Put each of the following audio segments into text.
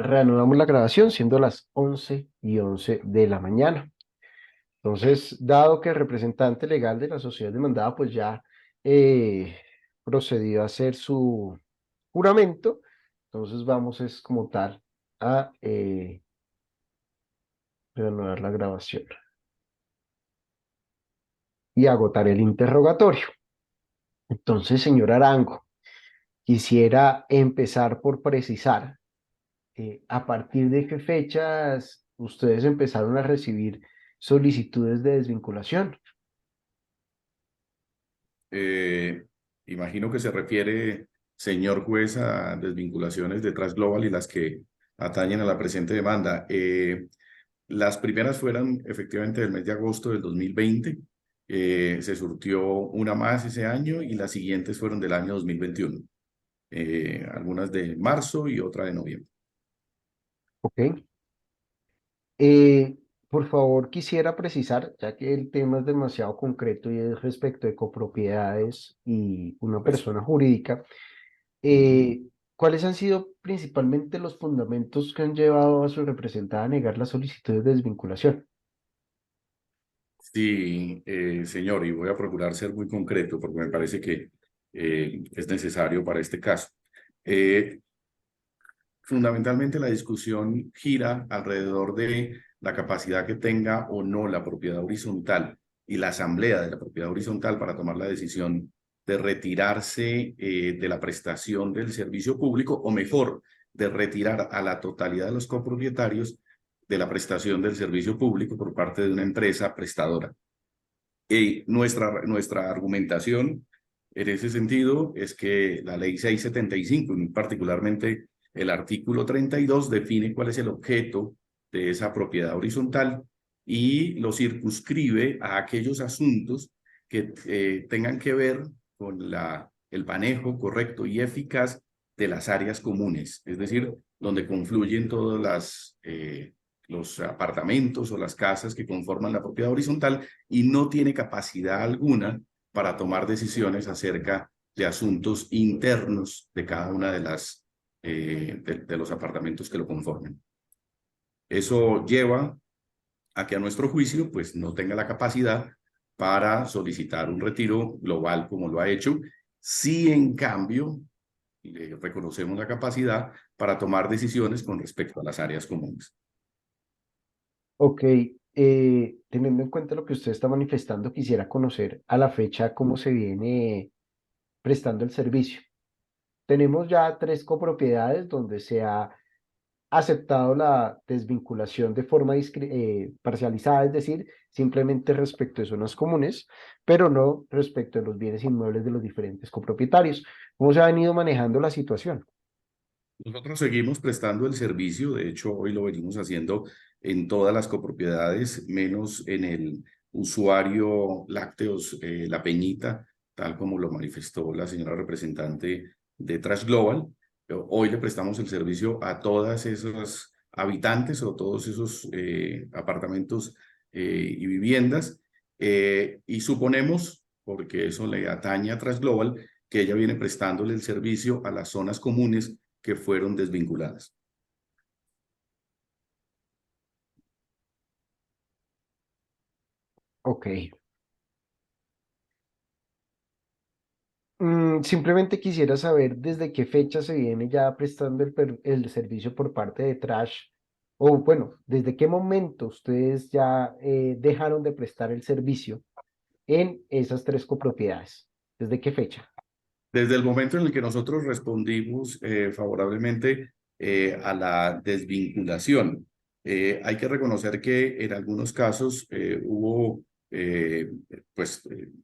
Reanudamos la grabación siendo las 11:11 de la mañana. Entonces, dado que el representante legal de la sociedad demandada pues ya eh, procedió a hacer su juramento, entonces vamos es como tal a reanudar la grabación y agotar el interrogatorio. Entonces, señor Arango, quisiera empezar por precisar a partir de qué fechas ustedes empezaron a recibir solicitudes de desvinculación. Eh, Imagino que se refiere, señor juez, a desvinculaciones de Trust Global y las que atañen a la presente demanda. Las primeras fueron efectivamente del mes de agosto del 2020. Se surtió una más ese año y las siguientes fueron del año 2021. Algunas de marzo y otra de noviembre. ¿Ok? Eh, por favor, quisiera precisar, ya que el tema es demasiado concreto y es respecto de copropiedades y una Pues, persona jurídica, ujú. ¿cuáles han sido principalmente los fundamentos que han llevado a su representada a negar las solicitudes de desvinculación? Sí, señor, y voy a procurar ser muy concreto porque me parece que es necesario para este caso. Eh, Fundamentalmente la discusión gira alrededor de la capacidad que tenga o no la propiedad horizontal y la asamblea de la propiedad horizontal para tomar la decisión de retirarse de la prestación del servicio público, o mejor, de retirar a la totalidad de los copropietarios de la prestación del servicio público por parte de una empresa prestadora. Y nuestra argumentación en ese sentido es que la ley 675, y particularmente el artículo 32, define cuál es el objeto de esa propiedad horizontal y lo circunscribe a aquellos asuntos que tengan que ver con el manejo correcto y eficaz de las áreas comunes, es decir, donde confluyen todas los apartamentos o las casas que conforman la propiedad horizontal, y no tiene capacidad alguna para tomar decisiones acerca de asuntos internos de cada una de los apartamentos que lo conforman. Eso lleva a que a nuestro juicio pues no tenga la capacidad para solicitar un retiro global como lo ha hecho. Si en cambio le reconocemos la capacidad para tomar decisiones con respecto a las áreas comunes. Ok, teniendo en cuenta lo que usted está manifestando, quisiera conocer a la fecha cómo se viene prestando el servicio. Tenemos ya tres copropiedades donde se ha aceptado la desvinculación de forma parcializada, es decir, simplemente respecto de zonas comunes, pero no respecto de los bienes inmuebles de los diferentes copropietarios. ¿Cómo se ha venido manejando la situación? Nosotros seguimos prestando el servicio, de hecho hoy lo venimos haciendo en todas las copropiedades, menos en el usuario Lácteos La Peñita, tal como lo manifestó la señora representante de Trash Global. Pero hoy le prestamos el servicio a todas esas habitantes o todos esos apartamentos y viviendas, y suponemos, porque eso le atañe a Trash Global, que ella viene prestándole el servicio a las zonas comunes que fueron desvinculadas. Ok. Simplemente quisiera saber desde qué fecha se viene ya prestando el servicio por parte de Trash, o bueno, desde qué momento ustedes ya dejaron de prestar el servicio en esas tres copropiedades. ¿Desde qué fecha? Desde el momento en el que nosotros respondimos favorablemente a la desvinculación, hay que reconocer que en algunos casos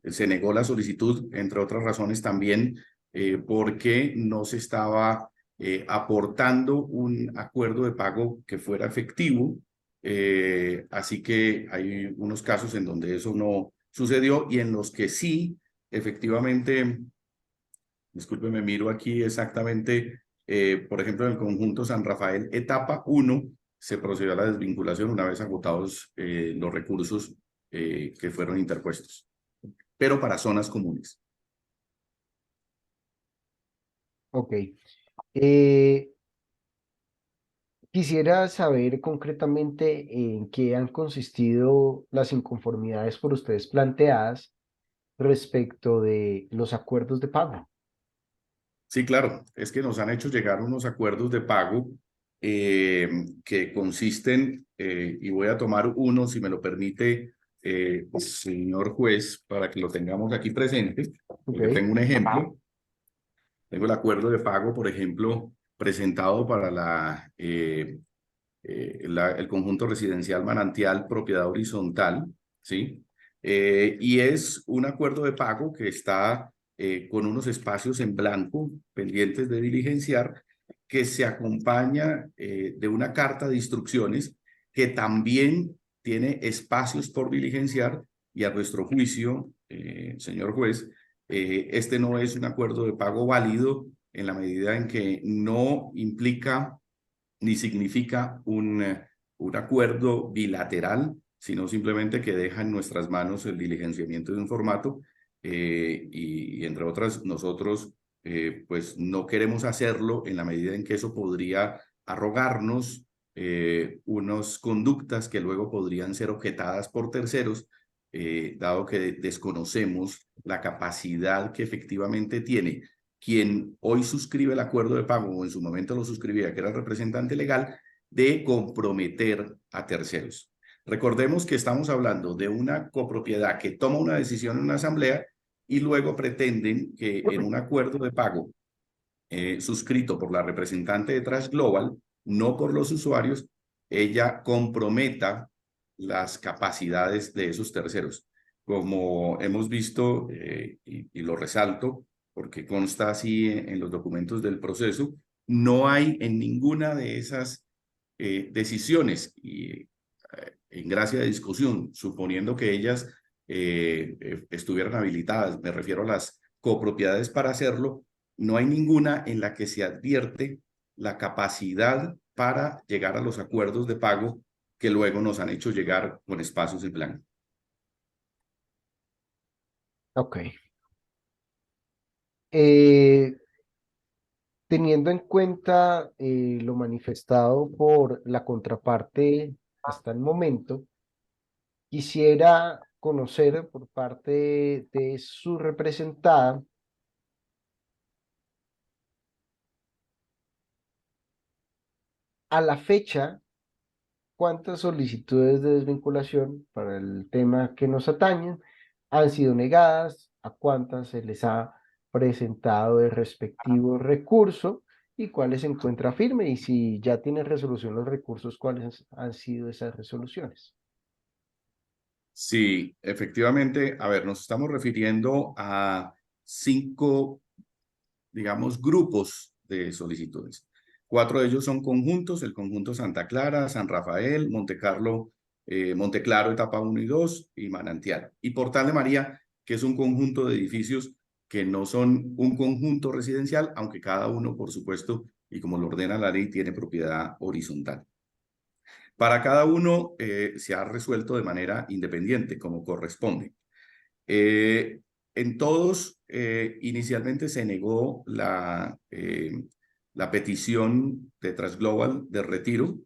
se negó la solicitud, entre otras razones también porque no se estaba aportando un acuerdo de pago que fuera efectivo. Así que hay unos casos en donde eso no sucedió y en los que sí, efectivamente. Discúlpeme, miro aquí exactamente, por ejemplo, en el conjunto San Rafael, etapa uno, se procedió a la desvinculación una vez agotados los recursos que fueron interpuestos, pero para zonas comunes. Ok. Eh, Quisiera saber concretamente en qué han consistido las inconformidades por ustedes planteadas respecto de los acuerdos de pago. Sí, claro, es que nos han hecho llegar unos acuerdos de pago que consisten, y voy a tomar uno, si me lo permite, señor juez, para que lo tengamos aquí presente, Ok, porque tengo un ejemplo. Tengo el acuerdo de pago, por ejemplo, presentado para el conjunto residencial Manantial Propiedad Horizontal, ¿sí? Y es un acuerdo de pago que está con unos espacios en blanco pendientes de diligenciar, que se acompaña de una carta de instrucciones que también tiene espacios por diligenciar y a nuestro juicio, señor juez, este no es un acuerdo de pago válido en la medida en que no implica ni significa un acuerdo bilateral, sino simplemente que deja en nuestras manos el diligenciamiento de un formato y entre otras, nosotros pues no queremos hacerlo en la medida en que eso podría arrogarnos unas conductas que luego podrían ser objetadas por terceros, dado que desconocemos la capacidad que efectivamente tiene quien hoy suscribe el acuerdo de pago o en su momento lo suscribía, que era el representante legal, de comprometer a terceros. Recordemos que estamos hablando de una copropiedad que toma una decisión en una asamblea y luego pretenden que en un acuerdo de pago suscrito por la representante de Trash Global, no por los usuarios, ella comprometa las capacidades de esos terceros. Como hemos visto, y lo resalto, porque consta así en los documentos del proceso, no hay en ninguna de esas decisiones, y en gracia de discusión, suponiendo que ellas estuvieran habilitadas, me refiero a las copropiedades para hacerlo, no hay ninguna en la que se advierte la capacidad para llegar a los acuerdos de pago que luego nos han hecho llegar con espacios en blanco. ok. Eh, Teniendo en cuenta lo manifestado por la contraparte hasta el momento, quisiera conocer por parte de su representada a la fecha cuántas solicitudes de desvinculación para el tema que nos atañen han sido negadas, a cuántas se les ha presentado el respectivo recurso y cuáles se encuentra firme y si ya tienen resolución los recursos, cuáles han sido esas resoluciones. Sí, efectivamente, a ver, nos estamos refiriendo a 5, digamos, grupos de solicitudes. 4 de ellos son conjuntos, el conjunto Santa Clara, San Rafael, Montecarlo, Monteclaro, etapa 1 y 2 y Manantial. Y Portal de María, que es un conjunto de edificios que no son un conjunto residencial, aunque cada uno, por supuesto, y como lo ordena la ley, tiene propiedad horizontal. Para cada uno se ha resuelto de manera independiente, como corresponde. Eh, en todos, inicialmente se negó la petición de Transglobal de retiro.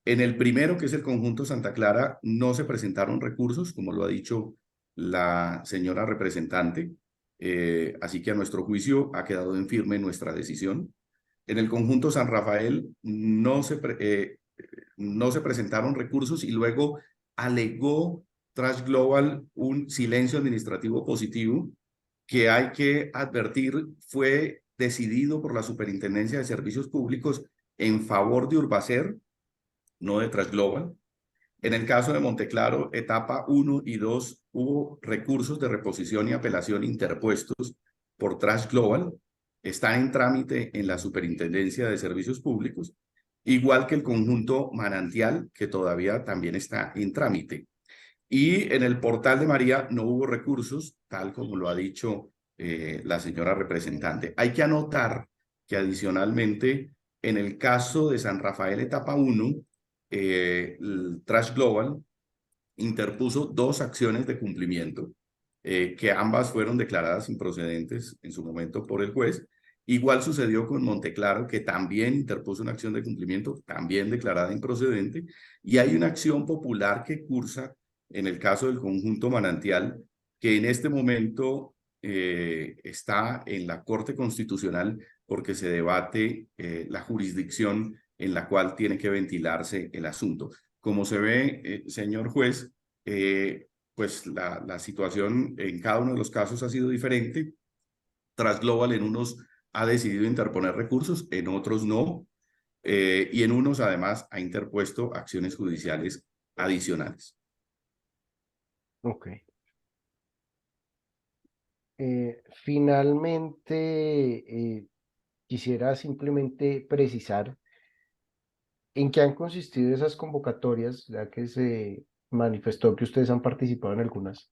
En el primero, que es el conjunto Santa Clara, no se presentaron recursos, como lo ha dicho la señora representante. Así que a nuestro juicio ha quedado en firme nuestra decisión. En el conjunto San Rafael no se presentaron recursos y luego alegó Trash Global un silencio administrativo positivo que hay que advertir fue decidido por la Superintendencia de Servicios Públicos en favor de Urbacer, no de Trash Global. En el caso de Monteclaro, etapa 1 y 2, hubo recursos de reposición y apelación interpuestos por Trash Global. Está en trámite en la Superintendencia de Servicios Públicos, igual que el conjunto Manantial, que todavía también está en trámite. Y en el portal de María no hubo recursos, tal como lo ha dicho la señora representante. Hay que anotar que adicionalmente, en el caso de San Rafael etapa 1, el Trash Global interpuso 2 acciones de cumplimiento, que ambas fueron declaradas improcedentes en su momento por el juez, Igual sucedió con Monteclaro, que también interpuso una acción de cumplimiento, también declarada improcedente, y hay una acción popular que cursa en el caso del conjunto Manantial, que en este momento está en la Corte Constitucional porque se debate la jurisdicción en la cual tiene que ventilarse el asunto. Como se ve, señor juez, pues la situación en cada uno de los casos ha sido diferente. Transglobal en unos ha decidido interponer recursos, en otros no, y en unos además ha interpuesto acciones judiciales adicionales. Ok. Finalmente, quisiera simplemente precisar en qué han consistido esas convocatorias, ya que se manifestó que ustedes han participado en algunas.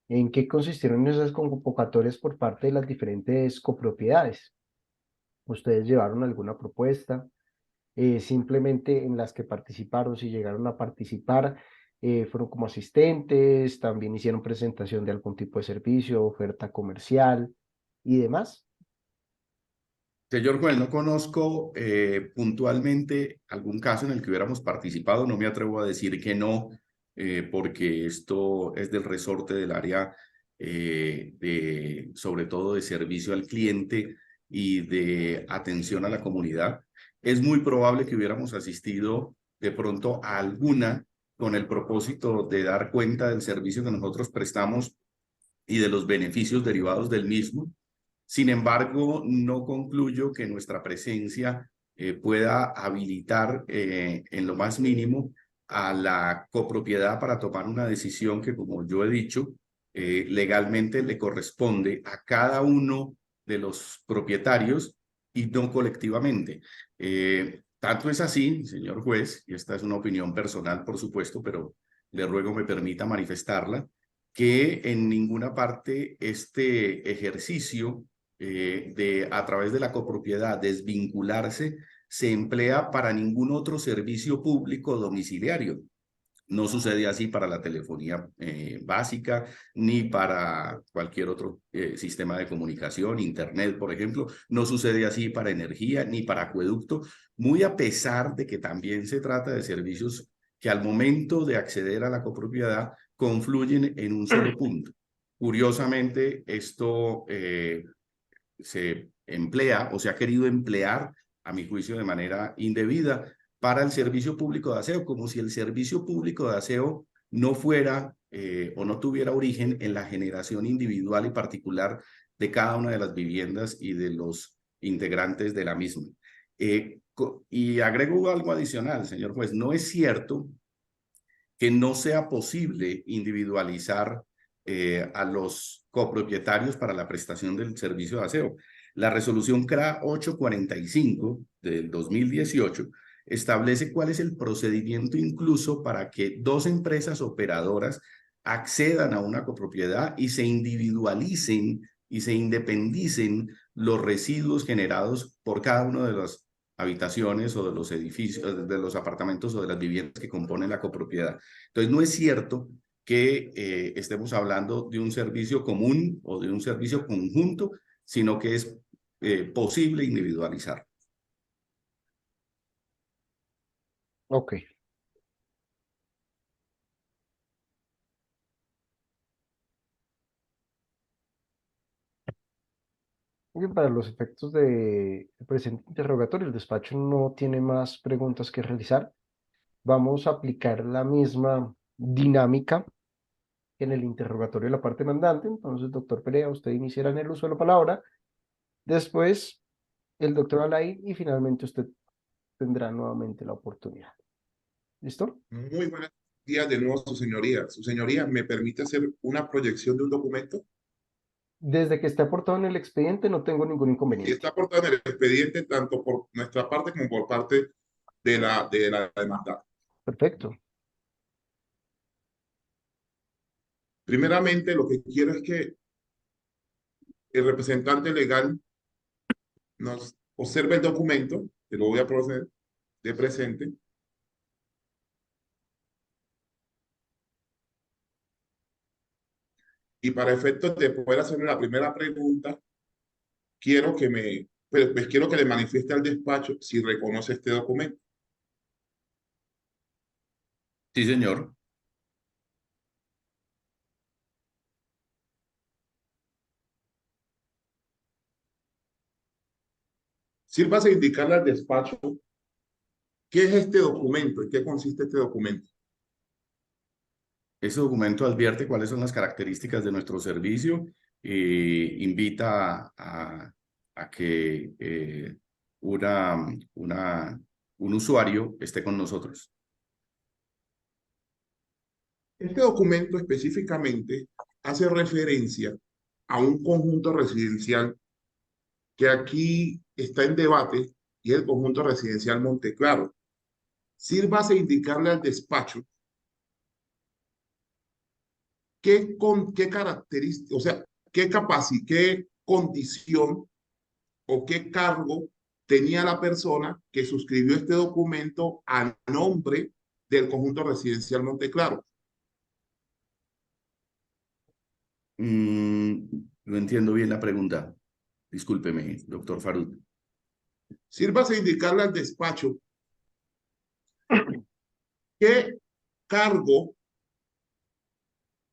¿En qué consistieron esas convocatorias por parte de las diferentes copropiedades? ¿Ustedes llevaron alguna propuesta? Simplemente en las que participaron, si llegaron a participar, fueron como asistentes, también hicieron presentación de algún tipo de servicio, oferta comercial y demás. Señor juez, no conozco puntualmente algún caso en el que hubiéramos participado, no me atrevo a decir que no, porque esto es del resorte del área sobre todo de servicio al cliente y de atención a la comunidad. Es muy probable que hubiéramos asistido de pronto a alguna con el propósito de dar cuenta del servicio que nosotros prestamos y de los beneficios derivados del mismo. Sin embargo, no concluyo que nuestra presencia pueda habilitar en lo más mínimo a la copropiedad para tomar una decisión que, como yo he dicho, legalmente le corresponde a cada uno de los propietarios y no colectivamente. Tanto es así, señor juez, y esta es una opinión personal, por supuesto, pero le ruego me permita manifestarla, que en ninguna parte este ejercicio de a través de la copropiedad desvincularse se emplea para ningún otro servicio público domiciliario. No sucede así para la telefonía básica ni para cualquier otro sistema de comunicación, internet, por ejemplo. No sucede así para energía ni para acueducto, muy a pesar de que también se trata de servicios que al momento de acceder a la copropiedad confluyen en un solo punto. Curiosamente, esto se emplea o se ha querido emplear, a mi juicio, de manera indebida para el servicio público de aseo, como si el servicio público de aseo no fuera o no tuviera origen en la generación individual y particular de cada una de las viviendas y de los integrantes de la misma. Y agrego algo adicional, señor juez, no es cierto que no sea posible individualizar a los copropietarios para la prestación del servicio de aseo. La resolución CRA 845 del 2018 establece cuál es el procedimiento incluso para que dos empresas operadoras accedan a una copropiedad y se individualicen y se independicen los residuos generados por cada uno de las habitaciones o de los edificios, de los apartamentos o de las viviendas que componen la copropiedad. Entonces, no es cierto que estemos hablando de un servicio común o de un servicio conjunto, sino que es posible individualizar. Ok. Y para los efectos de presente interrogatorio, el despacho no tiene más preguntas que realizar. Vamos a aplicar la misma dinámica en el interrogatorio de la parte mandante. Entonces, doctor Perea, usted iniciará en el uso de la palabra. Después, el doctor Alain y finalmente usted tendrá nuevamente la oportunidad. ¿Listo? Muy buenos días de nuevo, su señoría. Su señoría, ¿me permite hacer una proyección de un documento? Desde que esté aportado en el expediente no tengo ningún Y inconveniente. está aportado en el expediente tanto por nuestra parte como por parte de la demanda. Perfecto. Primeramente, lo que quiero es que el representante legal nos observe el documento, que lo voy a proceder de presente, y para efectos de poder hacerle la primera pregunta, quiero que pues quiero que le manifieste al despacho si reconoce este documento. Sí, señor. Sírvase a indicarle al despacho qué es este documento, en qué consiste este documento. Ese documento advierte cuáles son las características de nuestro servicio e invita a que un usuario esté con nosotros. Este documento específicamente hace referencia a un conjunto residencial que aquí está en debate y es el conjunto residencial Monteclaro. Sírvase a indicarle al despacho qué característica, o sea, qué capacidad, qué condición o qué cargo tenía la persona que suscribió este documento a nombre del conjunto residencial Monteclaro. No entiendo bien la pregunta. Discúlpeme, doctor Farud. Sírvase a indicarle al despacho qué cargo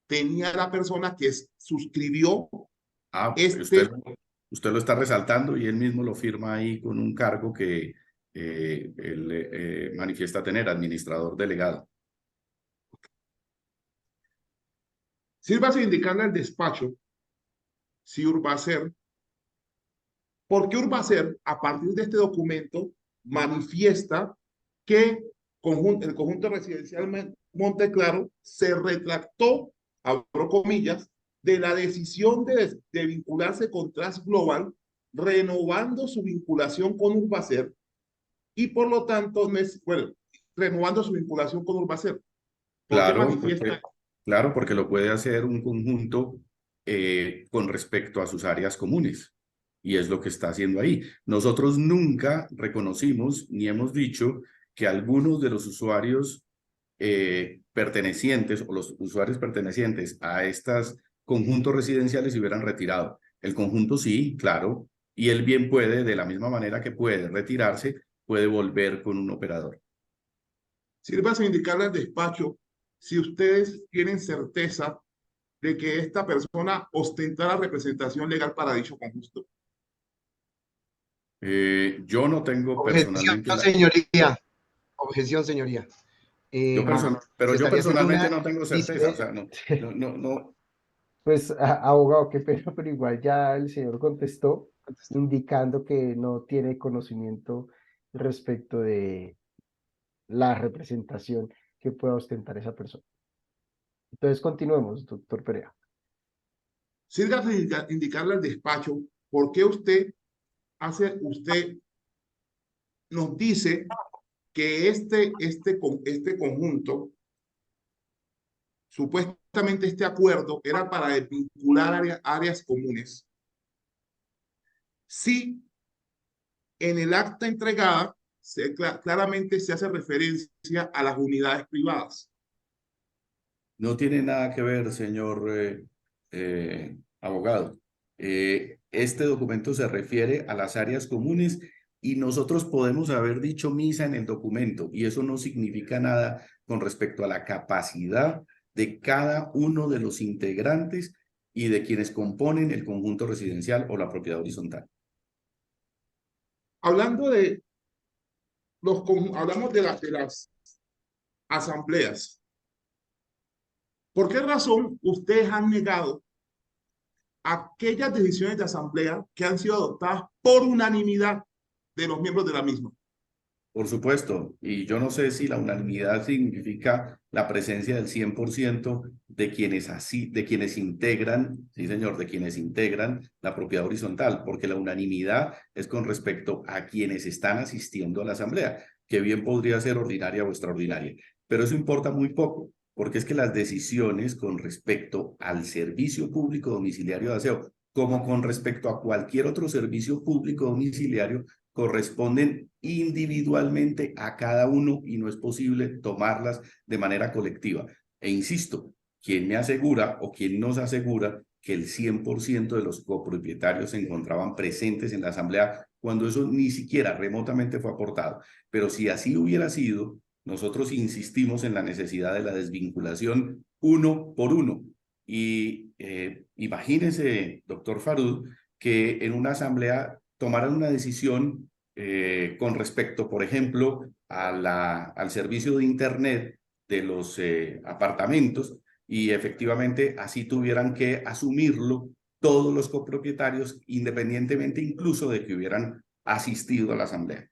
tenía la persona que suscribió Usted, este. usted lo está resaltando y él mismo lo firma ahí con un cargo que él manifiesta tener, administrador delegado. Sírvase a indicarle al despacho si Urbacer, porque Urbacer, a partir de este documento, manifiesta que el conjunto residencial Monteclaro se retractó, abro comillas, de la decisión de vincularse con Trust Global, renovando su vinculación con Urbacer y por lo tanto, bueno, renovando su vinculación con Urbacer. ¿Por qué Claro, manifiesta? claro, porque lo puede hacer un conjunto con respecto a sus áreas comunes. Y es lo que está haciendo ahí. Nosotros nunca reconocimos ni hemos dicho que algunos de los usuarios pertenecientes o los usuarios pertenecientes a estos conjuntos residenciales se hubieran retirado. El conjunto sí, claro, y él bien puede, de la misma manera que puede retirarse, puede volver con un operador. Sírvase a indicarle al despacho si ustedes tienen certeza de que esta persona ostenta la representación legal para dicho conjunto. Yo no tengo Objeción, personalmente señoría. Objeción, señoría. pero Se yo estaría haciendo personalmente una no tengo certeza, o sea, no. Pues, abogado, qué pena, pero igual ya el señor contestó indicando que no tiene conocimiento respecto de la representación que pueda ostentar esa persona. Entonces, continuemos, doctor Perea. Sírvase a indicarle al despacho por qué usted nos dice que este conjunto, supuestamente este acuerdo, era para vincular áreas comunes. Sí, en el acta entregada claramente se hace referencia a las unidades privadas. No tiene nada que ver, señor abogado. Este documento se refiere a las áreas comunes y nosotros podemos haber dicho misa en el documento y eso no significa nada con respecto a la capacidad de cada uno de los integrantes y de quienes componen el conjunto residencial o la propiedad horizontal. Hablando de hablamos de las asambleas. ¿Por qué razón ustedes han negado aquellas decisiones de asamblea que han sido adoptadas por unanimidad de los miembros de la misma? Por supuesto, y yo no sé si la unanimidad significa la presencia del 100% de quienes integran, sí señor, de quienes integran la propiedad horizontal, porque la unanimidad es con respecto a quienes están asistiendo a la asamblea, que bien podría ser ordinaria o extraordinaria, pero eso importa muy poco, porque es que las decisiones con respecto al servicio público domiciliario de aseo, como con respecto a cualquier otro servicio público domiciliario, corresponden individualmente a cada uno y no es posible tomarlas de manera colectiva. E insisto, quien me asegura o quien nos asegura que el 100% de los copropietarios se encontraban presentes en la asamblea cuando eso ni siquiera remotamente fue aportado. Pero si así hubiera sido, nosotros insistimos en la necesidad de la desvinculación uno por uno. Y imagínese, doctor Farud, que en una asamblea tomaran una decisión con respecto, por ejemplo, al servicio de Internet de los apartamentos, y efectivamente así tuvieran que asumirlo todos los copropietarios, independientemente incluso de que hubieran asistido a la asamblea.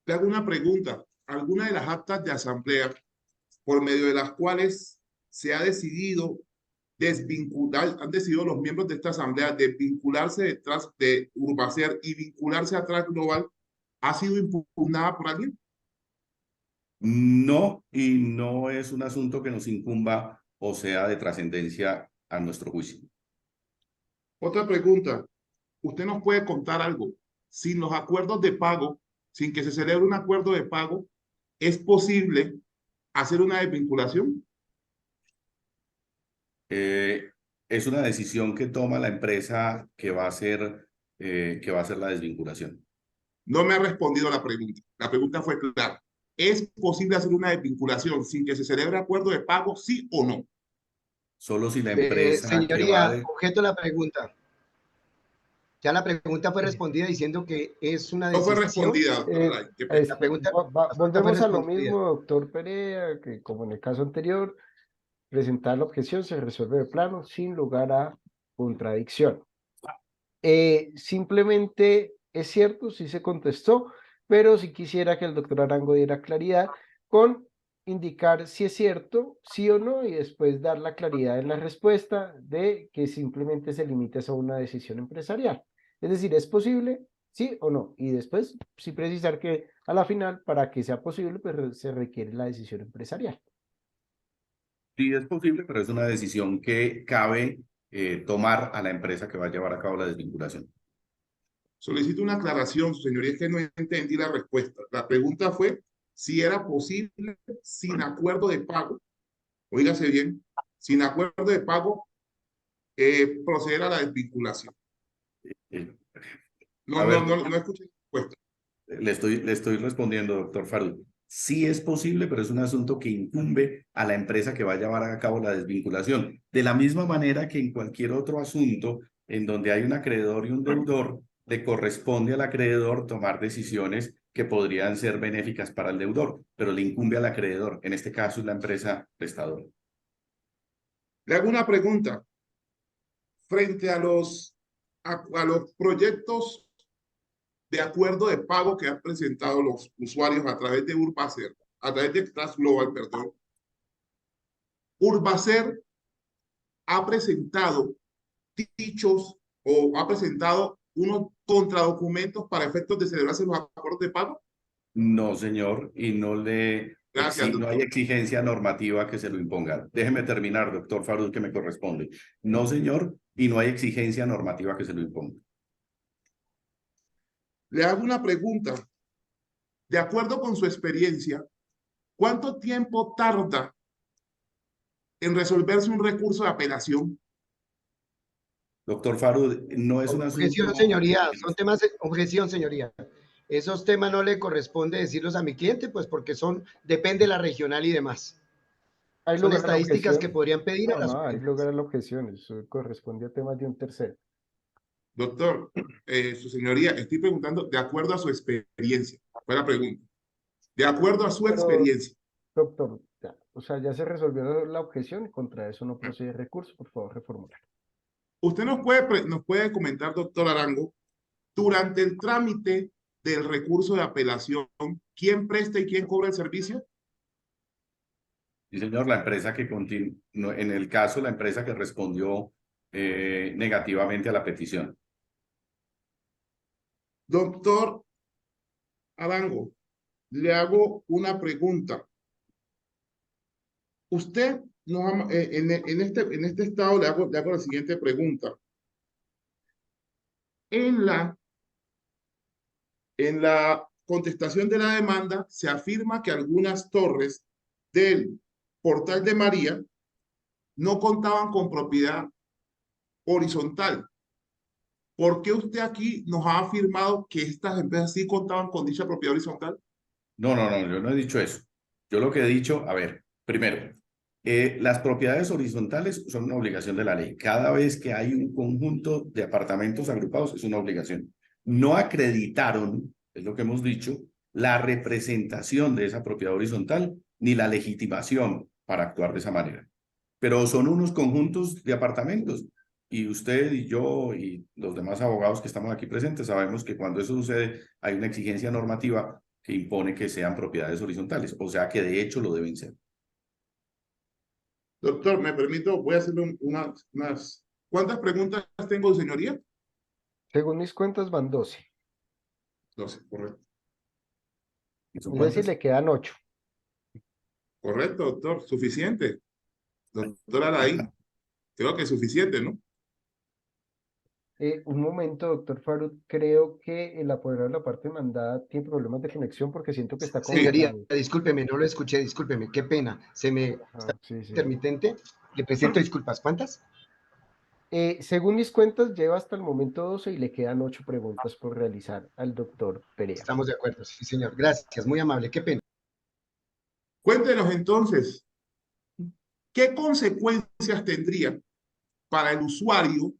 Le hago una pregunta. ¿Alguna de las actas de asamblea por medio de las cuales se ha decidido desvincular, han decidido los miembros de esta asamblea desvincularse detrás de Urbacer y vincularse a Track Global, ha sido impugnada por alguien? No, y no es un asunto que nos incumba o sea de trascendencia a nuestro juicio. Otra pregunta. ¿Usted nos puede contar algo? Sin los acuerdos de pago, sin que se celebre un acuerdo de pago, ¿es posible hacer una desvinculación? Es una decisión que toma la empresa que va a hacer la desvinculación. No me ha respondido la pregunta. La pregunta fue clara. ¿Es posible hacer una desvinculación sin que se celebre acuerdo de pago, sí o no? Solo si la empresa que va Señoría, de... objeto la pregunta. Ya la pregunta fue respondida diciendo que es una No fue decisión. respondida, doctor Aray. Qué pena. La pregunta fue Volvemos a lo respondida. mismo, doctor Perea, que como en el caso anterior, presentar la objeción se resuelve de plano sin lugar a contradicción. Simplemente es cierto, sí se contestó, pero sí quisiera que el doctor Arango diera claridad con indicar si es cierto, sí o no, y después dar la claridad en la respuesta de que simplemente se limite a una decisión empresarial. Es decir, ¿es posible? Sí o no. Y después sí precisar que a la final, para que sea posible, pues se requiere la decisión empresarial. Sí, es posible, pero es una decisión que cabe tomar a la empresa que va a llevar a cabo la desvinculación. Solicito una aclaración, su señoría, es que no entendí la respuesta. La pregunta fue si era posible, sin acuerdo de pago, oígase bien, sin acuerdo de pago, proceder a la desvinculación. Eh, No, a no, ver, no, no escuché la respuesta. le estoy respondiendo, doctor Farud. Sí es posible, pero es un asunto que incumbe a la empresa que va a llevar a cabo la desvinculación. De la misma manera que en cualquier otro asunto en donde hay un acreedor y un deudor, le corresponde al acreedor tomar decisiones que podrían ser benéficas para el deudor, pero le incumbe al acreedor. En este caso es la empresa prestadora. Le hago una pregunta. Frente a los proyectos de acuerdo de pago que han presentado los usuarios a través de Urbacer, a través de Trust Global, perdón, Urbacer ha presentado dichos o ha presentado unos contradocumentos para efectos de celebrarse los acuerdos de pago. No, señor, y Gracias, no hay doctor. exigencia normativa que se lo imponga. Déjeme terminar, doctor Farud, que me corresponde. No, señor, y no hay exigencia normativa que se lo imponga. Le hago una pregunta. De acuerdo con su experiencia, ¿cuánto tiempo tarda en resolverse un recurso de apelación? Doctor Farud, no es un asunto... Objeción, señoría. Son temas, objeción, señoría. Esos temas no le corresponde decirlos a mi cliente, pues porque depende de la regional y demás. ¿Hay Son lugar a la estadísticas que objeción? podrían pedir a No, las no, hay oficinas. lugar a la objeción. Eso corresponde a temas de un tercero. Doctor, su señoría, estoy preguntando de acuerdo a su experiencia. Fue la pregunta. De acuerdo a su Pero, experiencia. doctor, ya, o sea, ya se resolvió la objeción y contra eso no procede recurso. Por favor, reformular. Usted nos puede comentar, doctor Arango, durante el trámite del recurso de apelación, ¿quién presta y quién cobra el servicio? Sí, señor, la empresa que continuó, en el caso, la empresa que respondió negativamente a la petición. Doctor Arango, le hago una pregunta. Usted en este estado le hago la siguiente pregunta. En la contestación de la demanda se afirma que algunas torres del Portal de María no contaban con propiedad horizontal. ¿Por qué usted aquí nos ha afirmado que estas empresas sí contaban con dicha propiedad horizontal? No, yo no he dicho eso. Yo lo que he dicho, a ver, primero, las propiedades horizontales son una obligación de la ley. Cada vez que hay un conjunto de apartamentos agrupados es una obligación. No acreditaron, es lo que hemos dicho, la representación de esa propiedad horizontal ni la legitimación para actuar de esa manera. Pero son unos conjuntos de apartamentos. Y usted y yo y los demás abogados que estamos aquí presentes sabemos que cuando eso sucede hay una exigencia normativa que impone que sean propiedades horizontales, o sea que de hecho lo deben ser. Doctor, me permito, voy a hacerle unas... ¿Cuántas preguntas tengo, señoría? Según mis cuentas van 12. 12, correcto. ¿Y son Es decir, cuántas? le quedan 8. Correcto, doctor, suficiente. Doctor Alain, creo que es suficiente, ¿no? Un momento, doctor Farud, creo que el apoderado de la parte demandada tiene problemas de conexión porque siento que está Señoría, congelado. discúlpeme, no lo escuché, discúlpeme, qué pena. Se me está Sí, sí. intermitente. Le presento disculpas. ¿Cuántas? Según mis cuentas, lleva hasta el momento 12 y le quedan 8 preguntas por realizar al doctor Perea. Estamos de acuerdo, sí, señor. Gracias, muy amable, qué pena. Cuéntenos entonces, ¿qué consecuencias tendría para el usuario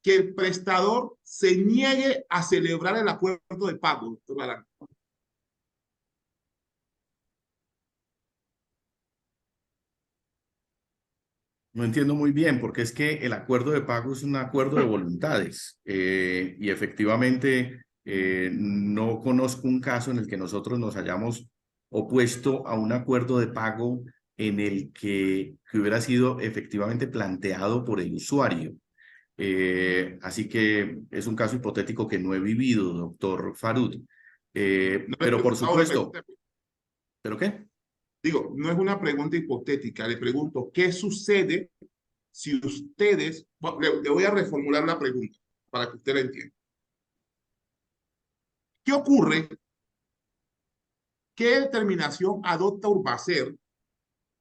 que el prestador se niegue a celebrar el acuerdo de pago, doctor Alain? No entiendo muy bien, porque es que el acuerdo de pago es un acuerdo de voluntades y efectivamente no conozco un caso en el que nosotros nos hayamos opuesto a un acuerdo de pago en el que hubiera sido efectivamente planteado por el usuario. Así que es un caso hipotético que no he vivido, doctor Farud. No le he Pero por preguntado, le supuesto, pregunté. ¿pero qué? Digo, no es una pregunta hipotética, le pregunto, ¿qué sucede si ustedes, bueno, le voy a reformular la pregunta para que usted la entienda. ¿Qué ocurre? ¿Qué determinación adopta Urbacer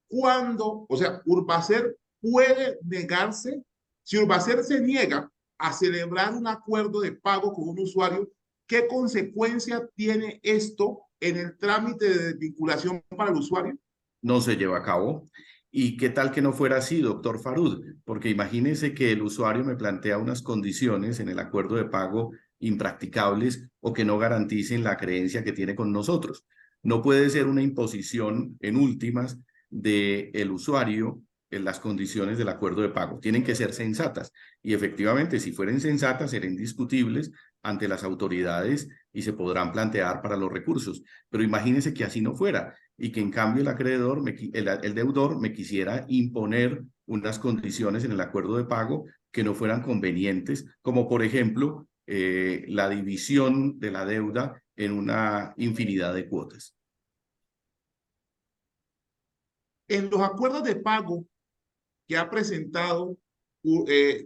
cuando, o sea, Urbacer puede negarse, si Urbacer se niega a celebrar un acuerdo de pago con un usuario, ¿qué consecuencia tiene esto en el trámite de desvinculación para el usuario? No se lleva a cabo. ¿Y qué tal que no fuera así, doctor Farud? Porque imagínese que el usuario me plantea unas condiciones en el acuerdo de pago impracticables o que no garanticen la creencia que tiene con nosotros. No puede ser una imposición en últimas del usuario en las condiciones del acuerdo de pago. Tienen que ser sensatas. Y efectivamente, si fueren sensatas, serán discutibles ante las autoridades y se podrán plantear para los recursos. Pero imagínese que así no fuera y que en cambio el acreedor, el deudor, me quisiera imponer unas condiciones en el acuerdo de pago que no fueran convenientes, como por ejemplo la división de la deuda en una infinidad de cuotas. En los acuerdos de pago que ha presentado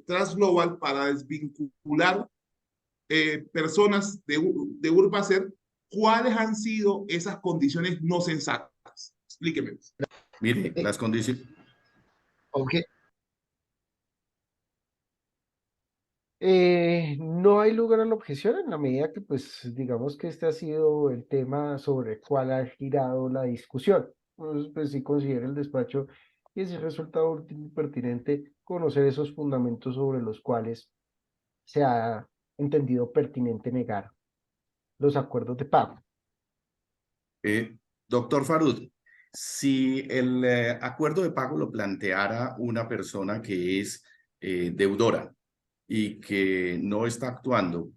Transglobal para desvincular personas de Urbacer, ¿cuáles han sido esas condiciones no sensatas? Explíqueme. Mire, las condiciones... Okay. No hay lugar a la objeción en la medida que, pues, digamos que este ha sido el tema sobre el cual ha girado la discusión. Entonces, pues, sí considera el despacho que sí resulta útil y pertinente conocer esos fundamentos sobre los cuales se ha entendido pertinente negar los acuerdos de pago. Doctor Farud, si el acuerdo de pago lo planteara una persona que es deudora y que no está actuando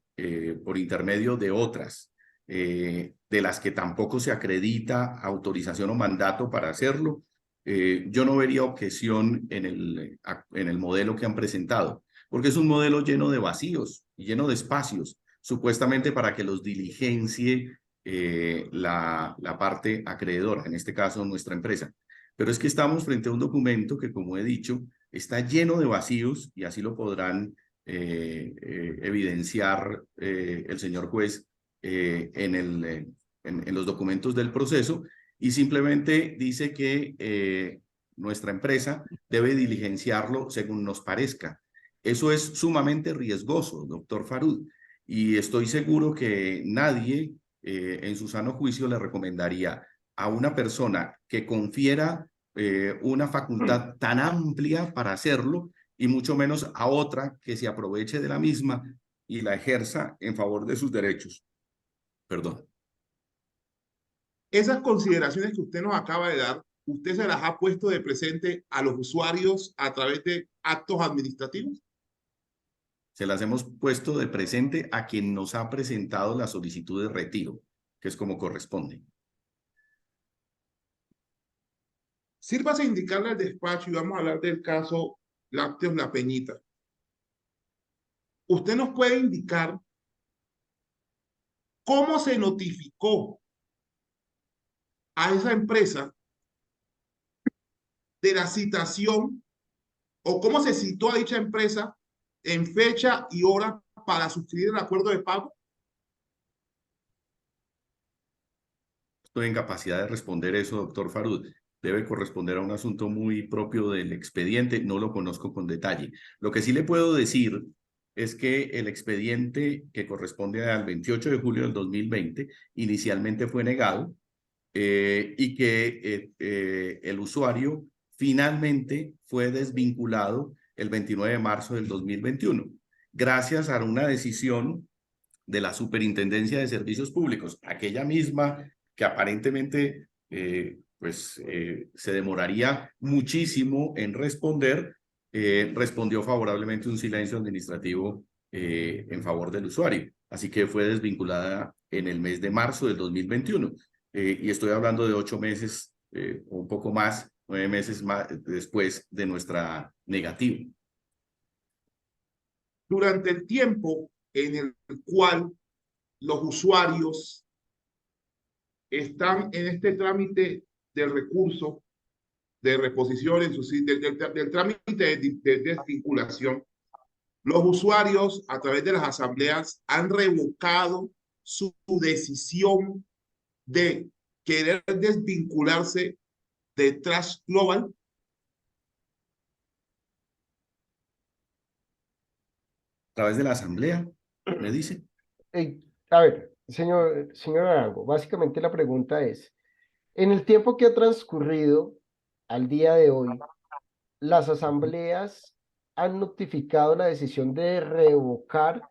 por intermedio de otras, de las que tampoco se acredita autorización o mandato para hacerlo, yo no vería objeción en el modelo que han presentado, porque es un modelo lleno de vacíos y lleno de espacios, supuestamente para que los diligencie la parte acreedora, en este caso nuestra empresa. Pero es que estamos frente a un documento que, como he dicho, está lleno de vacíos y así lo podrán evidenciar el señor juez en los documentos del proceso y simplemente dice que nuestra empresa debe diligenciarlo según nos parezca. Eso es sumamente riesgoso, doctor Farud, y estoy seguro que nadie en su sano juicio le recomendaría a una persona que confiera una facultad tan amplia para hacerlo, y mucho menos a otra que se aproveche de la misma y la ejerza en favor de sus derechos. Perdón. Esas consideraciones que usted nos acaba de dar, ¿usted se las ha puesto de presente a los usuarios a través de actos administrativos? Se las hemos puesto de presente a quien nos ha presentado la solicitud de retiro, que es como corresponde. Sírvase indicarle al despacho y vamos a hablar del caso Lácteos La Peñita. ¿Usted nos puede indicar cómo se notificó a esa empresa de la citación o cómo se citó a dicha empresa en fecha y hora para suscribir el acuerdo de pago? Estoy en capacidad de responder eso, doctor Farud. Debe corresponder a un asunto muy propio del expediente. No lo conozco con detalle. Lo que sí le puedo decir es que el expediente que corresponde al 28 de julio del 2020 inicialmente fue negado y que el usuario finalmente fue desvinculado el 29 de marzo del 2021, gracias a una decisión de la Superintendencia de Servicios Públicos, aquella misma que aparentemente se demoraría muchísimo en responder, respondió favorablemente un silencio administrativo en favor del usuario. Así que fue desvinculada en el mes de marzo del 2021. Y estoy hablando de 8 meses o un poco más, 9 meses más después de nuestra negativa. Durante el tiempo en el cual los usuarios están en este trámite del recurso de reposición, del trámite de desvinculación, los usuarios a través de las asambleas han revocado su decisión de querer desvincularse de Trash Global. A través de la asamblea, me dice. A ver, señor Arango, básicamente la pregunta es, en el tiempo que ha transcurrido al día de hoy, ¿las asambleas han notificado la decisión de revocar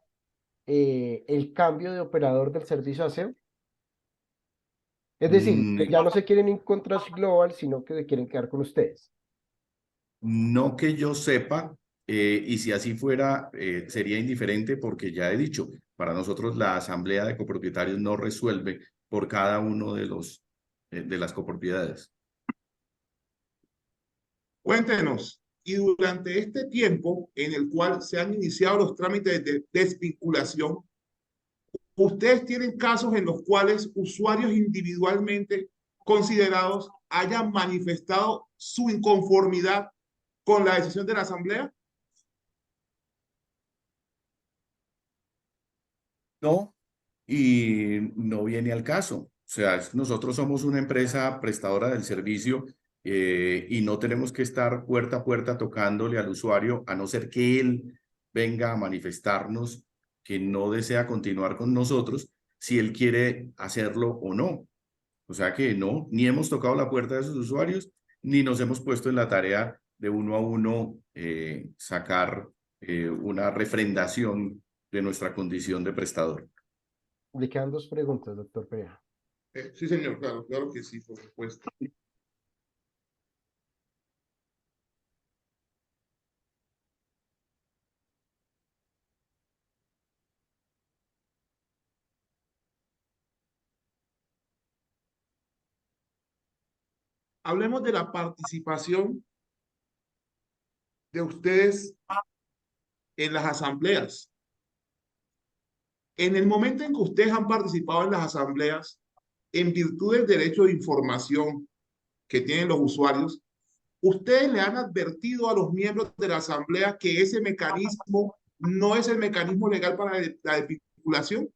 el cambio de operador del servicio aseo? Es decir, que ya no se quieren ir con Trash Global, sino que se quieren quedar con ustedes. No que yo sepa, y si así fuera, sería indiferente porque ya he dicho, para nosotros la asamblea de copropietarios no resuelve por cada uno de las copropiedades. Cuéntenos, y durante este tiempo en el cual se han iniciado los trámites de desvinculación, ¿ustedes tienen casos en los cuales usuarios individualmente considerados hayan manifestado su inconformidad con la decisión de la asamblea? No, y no viene al caso. O sea, nosotros somos una empresa prestadora del servicio y no tenemos que estar puerta a puerta tocándole al usuario, a no ser que él venga a manifestarnos que no desea continuar con nosotros, si él quiere hacerlo o no. O sea que no, ni hemos tocado la puerta de esos usuarios, ni nos hemos puesto en la tarea de uno a uno sacar una refrendación de nuestra condición de prestador. Le quedan 2 preguntas, doctor Pereira. Sí, señor, claro, claro que sí, por supuesto. Hablemos de la participación de ustedes en las asambleas. En el momento en que ustedes han participado en las asambleas, en virtud del derecho de información que tienen los usuarios, ¿ustedes le han advertido a los miembros de la asamblea que ese mecanismo no es el mecanismo legal para la desvinculación?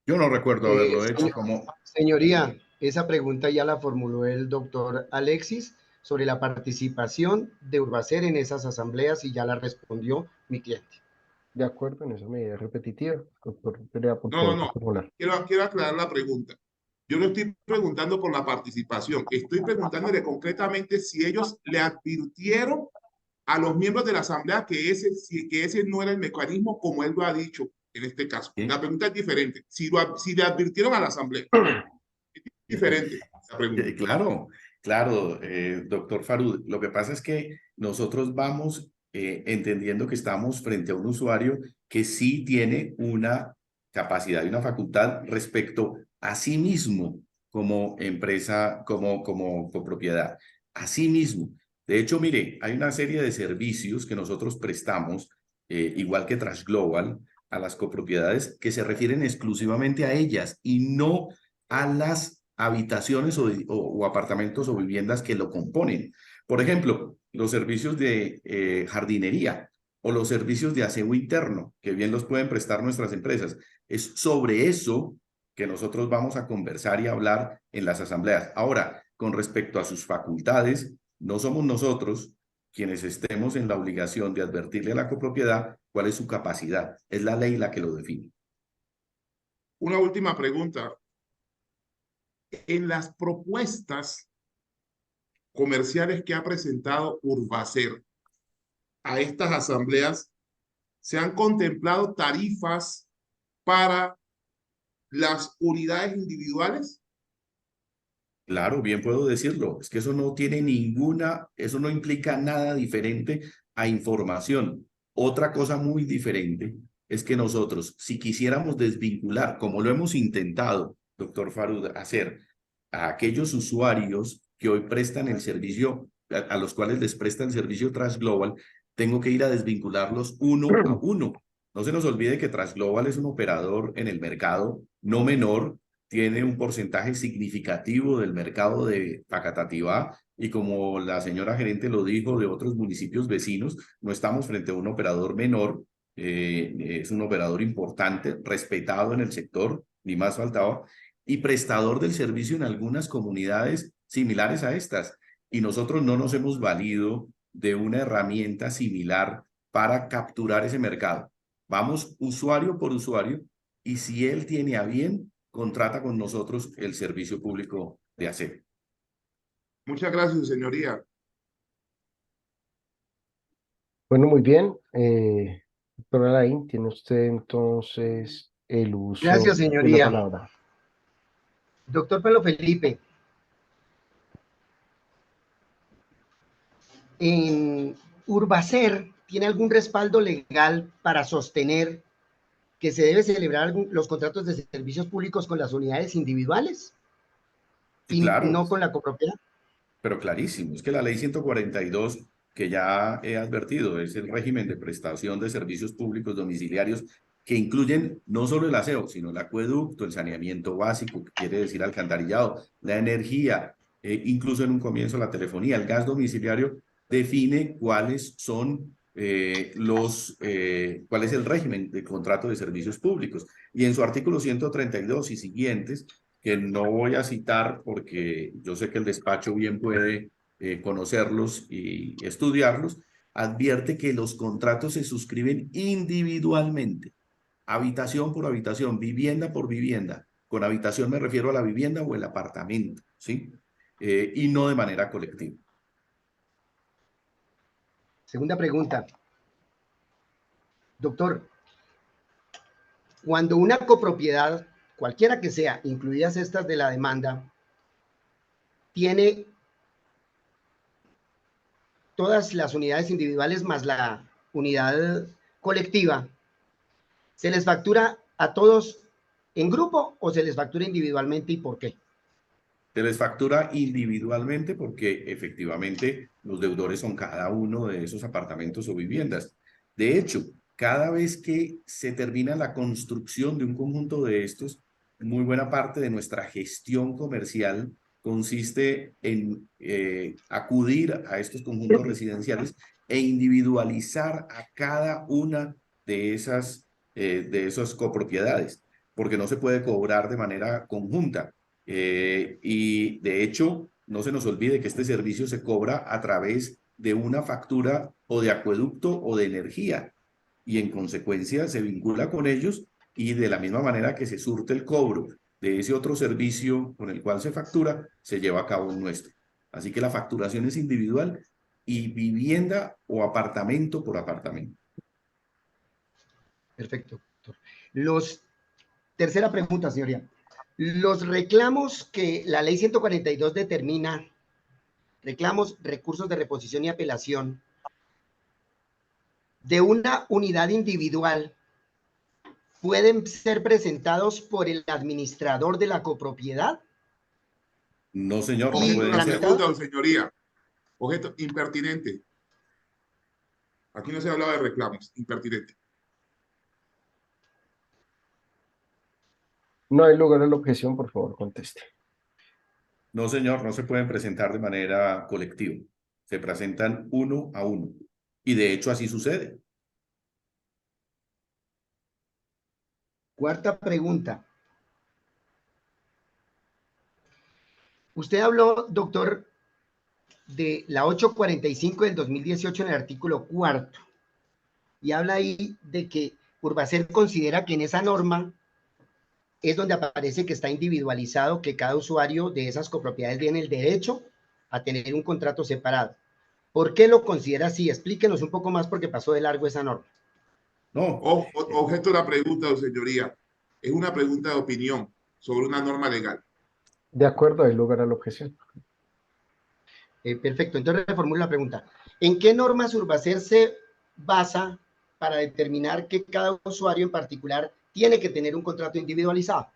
Yo no recuerdo haberlo hecho como... Señoría, Esa pregunta ya la formuló el doctor Alexis sobre la participación de Urbacer en esas asambleas y ya la respondió mi cliente. De acuerdo, en esa medida repetitiva, doctor Perea, por No, no, favor, no. formular. Quiero aclarar la pregunta. Yo no estoy preguntando por la participación. Estoy preguntándole concretamente si ellos le advirtieron a los miembros de la asamblea que ese no era el mecanismo como él lo ha dicho en este caso. ¿Sí? La pregunta es diferente. Si le advirtieron a la asamblea, es diferente la pregunta. Claro, claro, doctor Farud. Lo que pasa es que nosotros vamos entendiendo que estamos frente a un usuario que sí tiene una capacidad y una facultad respecto a sí mismo como empresa, como copropiedad. A sí mismo. De hecho, mire, hay una serie de servicios que nosotros prestamos, igual que Trash Global, a las copropiedades que se refieren exclusivamente a ellas y no a las habitaciones o apartamentos o viviendas que lo componen. Por ejemplo, los servicios de jardinería o los servicios de aseo interno, que bien los pueden prestar nuestras empresas. Es sobre eso que nosotros vamos a conversar y hablar en las asambleas. Ahora, con respecto a sus facultades, no somos nosotros quienes estemos en la obligación de advertirle a la copropiedad cuál es su capacidad. Es la ley la que lo define. Una última pregunta. En las propuestas comerciales que ha presentado Urbacer a estas asambleas, se han contemplado tarifas para las unidades individuales. Claro, bien puedo decirlo. Es que eso no tiene eso no implica nada diferente a información. Otra cosa muy diferente es que nosotros, si quisiéramos desvincular, como lo hemos intentado, doctor Farud, hacer a aquellos usuarios que hoy prestan el servicio, a los cuales les presta el servicio Trash Global, tengo que ir a desvincularlos uno a uno. No se nos olvide que Trash Global es un operador en el mercado no menor, tiene un porcentaje significativo del mercado de Facatativá y como la señora gerente lo dijo, de otros municipios vecinos, no estamos frente a un operador menor, es un operador importante, respetado en el sector, ni más faltaba, y prestador del servicio en algunas comunidades similares a estas. Y nosotros no nos hemos valido de una herramienta similar para capturar ese mercado. Vamos usuario por usuario y si él tiene a bien, contrata con nosotros el servicio público de aseo. Muchas gracias, señoría. Bueno, muy bien. Doctor Alain, tiene usted entonces el Gracias, uso de la señoría. palabra. Doctor Pedro Felipe, en Urbacer tiene algún respaldo legal para sostener que se debe celebrar los contratos de servicios públicos con las unidades individuales Sí, y claro, no con la copropiedad. pero clarísimo. Es que la ley 142, que ya he advertido, es el régimen de prestación de servicios públicos domiciliarios que incluyen no solo el aseo, sino el acueducto, el saneamiento básico, que quiere decir alcantarillado, la energía, incluso en un comienzo la telefonía, el gas domiciliario, define cuáles son cuál es el régimen de contrato de servicios públicos. Y en su artículo 132 y siguientes, que no voy a citar porque yo sé que el despacho bien puede conocerlos y estudiarlos, advierte que los contratos se suscriben individualmente, habitación por habitación, vivienda por vivienda. Con habitación me refiero a la vivienda o el apartamento, ¿sí? Y no de manera colectiva. Segunda pregunta. Doctor, cuando una copropiedad, cualquiera que sea, incluidas estas de la demanda, tiene todas las unidades individuales más la unidad colectiva, ¿se les factura a todos en grupo o se les factura individualmente y por qué? Se les factura individualmente porque efectivamente los deudores son cada uno de esos apartamentos o viviendas. De hecho, cada vez que se termina la construcción de un conjunto de estos, muy buena parte de nuestra gestión comercial consiste en acudir a estos conjuntos residenciales e individualizar a cada una de esas copropiedades, porque no se puede cobrar de manera conjunta. Y de hecho, no se nos olvide que este servicio se cobra a través de una factura o de acueducto o de energía, y en consecuencia se vincula con ellos, y de la misma manera que se surte el cobro de ese otro servicio con el cual se factura, se lleva a cabo el nuestro. Así que la facturación es individual y vivienda o apartamento por apartamento. Perfecto, doctor. Tercera pregunta, señoría. Los reclamos que la ley 142 determina, reclamos, recursos de reposición y apelación de una unidad individual, pueden ser presentados por el administrador de la copropiedad No, señor, no y Objeto a pueden la ser. pregunta, señoría. Objeto impertinente. Aquí no se hablaba de reclamos, impertinente. No hay lugar a la objeción, por favor, conteste. No, señor, no se pueden presentar de manera colectiva. Se presentan uno a uno. Y de hecho así sucede. Cuarta pregunta. Usted habló, doctor, de la 845 del 2018 en el artículo 4, y habla ahí de que Urbacer considera que en esa norma es donde aparece que está individualizado, que cada usuario de esas copropiedades tiene el derecho a tener un contrato separado. ¿Por qué lo considera así? Explíquenos un poco más porque pasó de largo esa norma. No, Objeto a la pregunta, señoría. Es una pregunta de opinión sobre una norma legal. De acuerdo, hay lugar a la objeción. Perfecto, entonces reformulo la pregunta. ¿En qué normas Urbacer se basa para determinar que cada usuario en particular tiene que tener un contrato individualizado?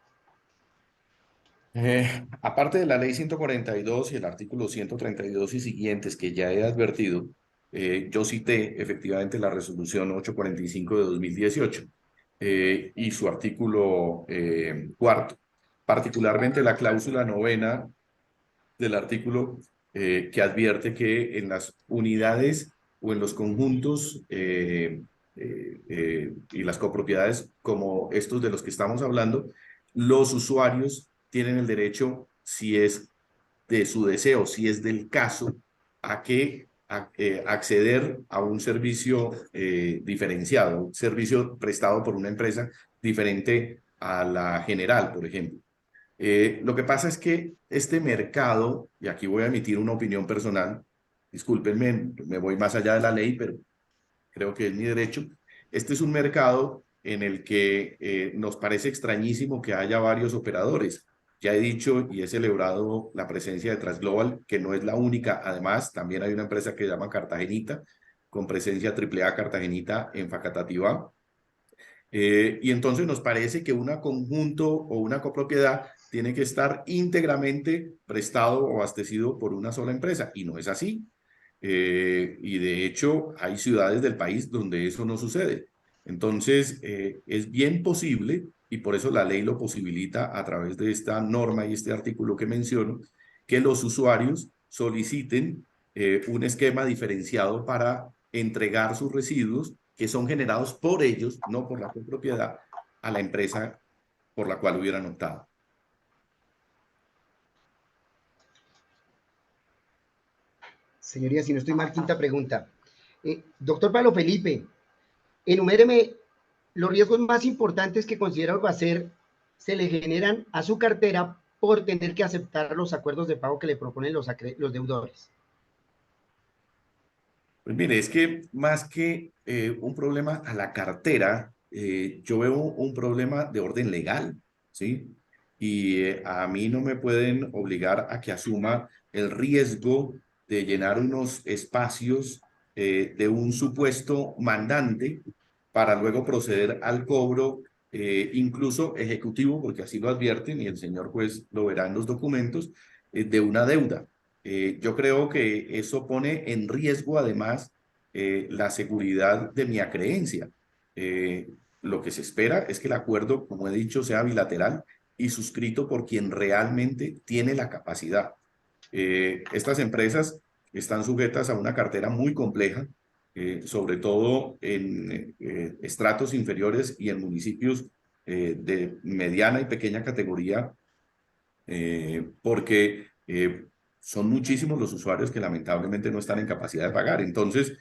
aparte de la ley 142 y el artículo 132 y siguientes que ya he advertido, yo cité efectivamente la resolución 845 de 2018 y su artículo cuarto, particularmente la cláusula novena del artículo que advierte que en las unidades o en los conjuntos y las copropiedades como estos de los que estamos hablando, los usuarios tienen el derecho, si es de su deseo, si es del caso, acceder a un servicio diferenciado, un servicio prestado por una empresa diferente a la general, por ejemplo. Lo que pasa es que este mercado, y aquí voy a emitir una opinión personal, discúlpenme, me voy más allá de la ley, pero creo que es mi derecho. Este es un mercado en el que nos parece extrañísimo que haya varios operadores. Ya he dicho y he celebrado la presencia de Transglobal, que no es la única. Además, también hay una empresa que se llama Cartagenita, con presencia AAA Cartagenita en Facatativá. Y entonces nos parece que un conjunto o una copropiedad tiene que estar íntegramente prestado o abastecido por una sola empresa, y no es así. Y de hecho hay ciudades del país donde eso no sucede. Entonces es bien posible, y por eso la ley lo posibilita a través de esta norma y este artículo que menciono, que los usuarios soliciten un esquema diferenciado para entregar sus residuos que son generados por ellos, no por la copropiedad, a la empresa por la cual hubieran optado. Señoría, si no estoy mal, quinta pregunta. Doctor Pablo Felipe, enuméreme los riesgos más importantes que considera Urbacer se le generan a su cartera por tener que aceptar los acuerdos de pago que le proponen los deudores. Pues mire, es que más que un problema a la cartera, yo veo un problema de orden legal, ¿sí? Y a mí no me pueden obligar a que asuma el riesgo de llenar unos espacios de un supuesto mandante para luego proceder al cobro, incluso ejecutivo, porque así lo advierten y el señor juez lo verá en los documentos, de una deuda. Yo creo que eso pone en riesgo además la seguridad de mi acreencia. Lo que se espera es que el acuerdo, como he dicho, sea bilateral y suscrito por quien realmente tiene la capacidad. Estas empresas están sujetas a una cartera muy compleja, sobre todo en estratos inferiores y en municipios de mediana y pequeña categoría, porque son muchísimos los usuarios que lamentablemente no están en capacidad de pagar. Entonces,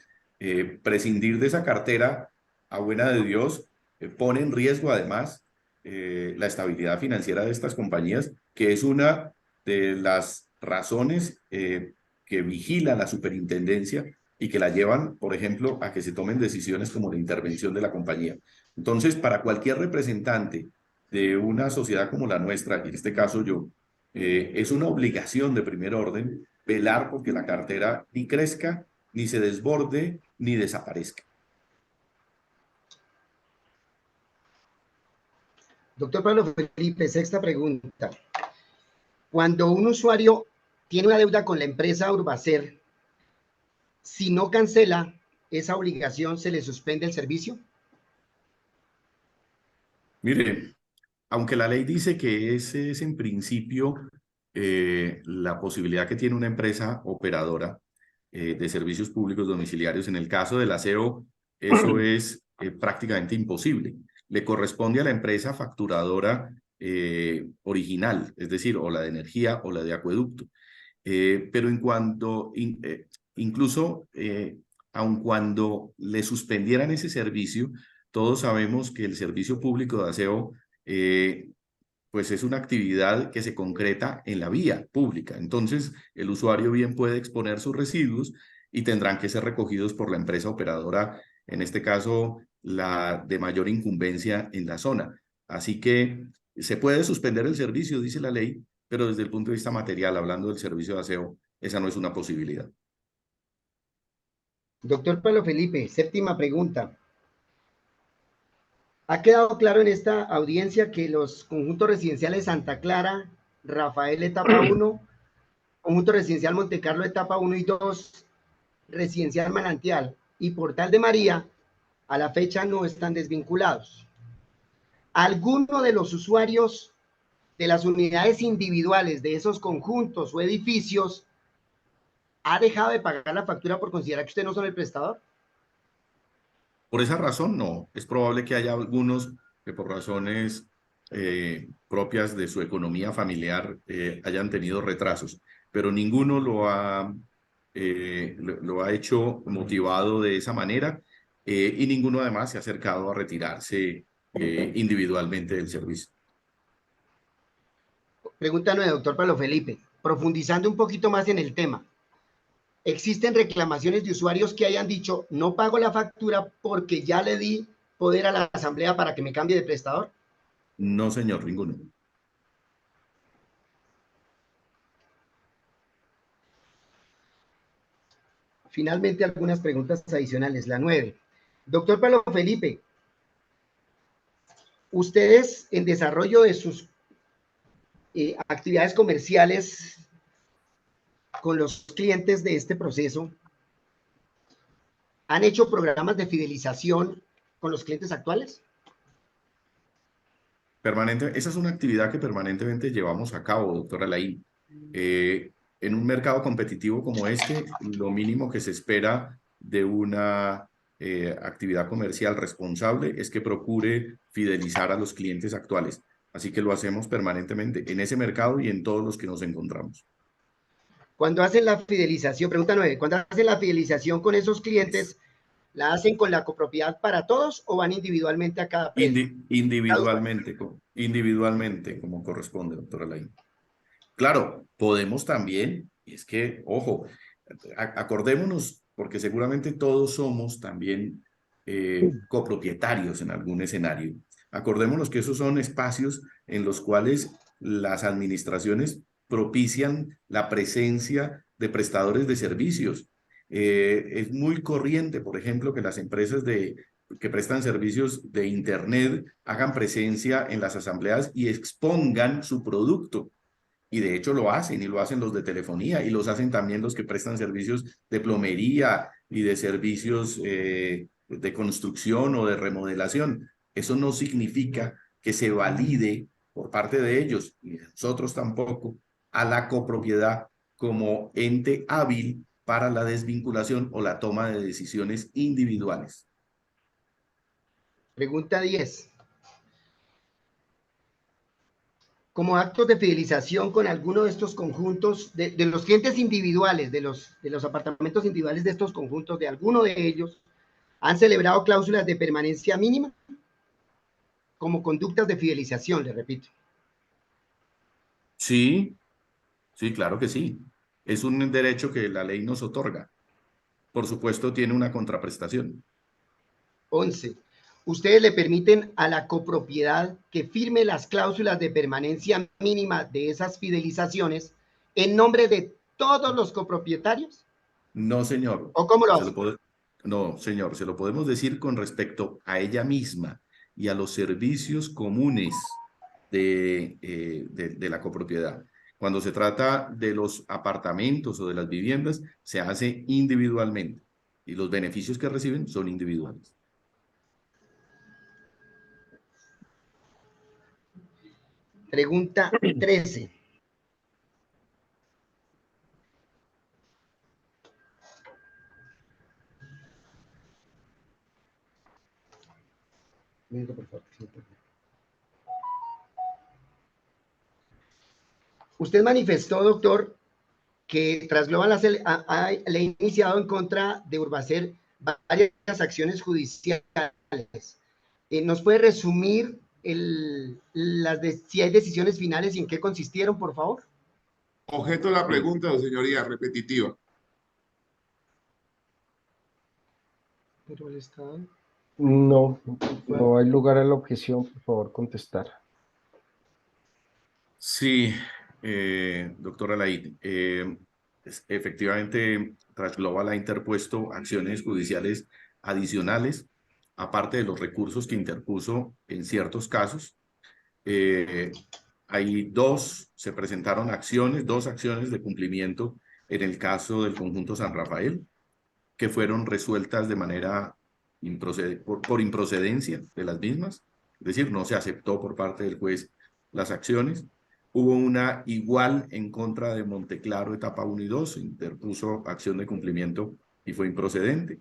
prescindir de esa cartera a buena de Dios pone en riesgo además la estabilidad financiera de estas compañías, que es una de las razones que vigila la superintendencia y que la llevan, por ejemplo, a que se tomen decisiones como la intervención de la compañía. Entonces, para cualquier representante de una sociedad como la nuestra, y en este caso yo, es una obligación de primer orden velar porque la cartera ni crezca, ni se desborde, ni desaparezca. Doctor Pablo Felipe, sexta pregunta. Cuando un usuario tiene una deuda con la empresa Urbacer, si no cancela esa obligación, ¿se le suspende el servicio? Mire, aunque la ley dice que ese es en principio la posibilidad que tiene una empresa operadora de servicios públicos domiciliarios, en el caso del aseo, eso es prácticamente imposible. Le corresponde a la empresa facturadora original, es decir, o la de energía o la de acueducto. Pero en cuanto, incluso aun cuando le suspendieran ese servicio, todos sabemos que el servicio público de aseo pues es una actividad que se concreta en la vía pública. Entonces, el usuario bien puede exponer sus residuos y tendrán que ser recogidos por la empresa operadora, en este caso, la de mayor incumbencia en la zona. Así que se puede suspender el servicio, dice la ley, pero desde el punto de vista material, hablando del servicio de aseo, esa no es una posibilidad. Doctor Pablo Felipe, séptima pregunta. Ha quedado claro en esta audiencia que los conjuntos residenciales Santa Clara, Rafael etapa 1, conjunto residencial Montecarlo etapa 1 y 2, residencial Manantial y Portal de María, a la fecha no están desvinculados. ¿Alguno de los usuarios de las unidades individuales de esos conjuntos o edificios ha dejado de pagar la factura por considerar que ustedes no son el prestador? Por esa razón, no. Es probable que haya algunos que por razones propias de su economía familiar hayan tenido retrasos, pero ninguno lo ha hecho motivado de esa manera y ninguno además se ha acercado a retirarse individualmente del servicio. Pregunta 9, doctor Pablo Felipe. Profundizando un poquito más en el tema, ¿existen reclamaciones de usuarios que hayan dicho no pago la factura porque ya le di poder a la asamblea para que me cambie de prestador? No, señor, ninguno. Finalmente, algunas preguntas adicionales. La 9. Doctor Pablo Felipe, ustedes en desarrollo de sus actividades comerciales con los clientes de este proceso, ¿han hecho programas de fidelización con los clientes actuales? Esa es una actividad que permanentemente llevamos a cabo, doctora Laín. En un mercado competitivo como este, lo mínimo que se espera de una actividad comercial responsable es que procure fidelizar a los clientes actuales. Así que lo hacemos permanentemente en ese mercado y en todos los que nos encontramos. Cuando hacen la fidelización, pregunta 9, cuando hacen la fidelización con esos clientes, ¿la hacen con la copropiedad para todos o van individualmente a cada predio? Individualmente, como corresponde, doctora Laín. Claro, podemos también, y es que, ojo, acordémonos, porque seguramente todos somos también copropietarios en algún escenario. Acordémonos que esos son espacios en los cuales las administraciones propician la presencia de prestadores de servicios. Es muy corriente, por ejemplo, que las empresas que prestan servicios de Internet hagan presencia en las asambleas y expongan su producto. Y de hecho lo hacen, y lo hacen los de telefonía, y los hacen también los que prestan servicios de plomería y de servicios de construcción o de remodelación. Eso no significa que se valide por parte de ellos, y de nosotros tampoco, a la copropiedad como ente hábil para la desvinculación o la toma de decisiones individuales. Pregunta 10. como actos de fidelización con alguno de estos conjuntos, de los clientes individuales, de los apartamentos individuales de estos conjuntos, de alguno de ellos, han celebrado cláusulas de permanencia mínima como conductas de fidelización, le repito. Sí, sí, claro que sí. Es un derecho que la ley nos otorga. Por supuesto, tiene una contraprestación. 11. Ustedes le permiten a la copropiedad que firme las cláusulas de permanencia mínima de esas fidelizaciones en nombre de todos los copropietarios. No, señor. ¿O cómo lo Se lo hacen? puede... No, señor, se lo podemos decir con respecto a ella misma y a los servicios comunes de la copropiedad. Cuando se trata de los apartamentos o de las viviendas, se hace individualmente y los beneficios que reciben son individuales. Pregunta 13. Usted manifestó, doctor, que tras Global le ha iniciado en contra de Urbacer varias acciones judiciales. ¿Nos puede resumir si hay decisiones finales y en qué consistieron, por favor? Objeto de la pregunta, señoría, repetitiva. Pero el Estado... No, no hay lugar a la objeción, por favor, contestar. Sí, doctora Laid, efectivamente, Transglobal ha interpuesto acciones judiciales adicionales, aparte de los recursos que interpuso en ciertos casos. Se presentaron dos acciones de cumplimiento en el caso del conjunto San Rafael, que fueron resueltas de manera por improcedencia de las mismas, es decir, no se aceptó por parte del juez las acciones. Hubo una igual en contra de Monteclaro, etapa 1 y 2, se interpuso acción de cumplimiento y fue improcedente.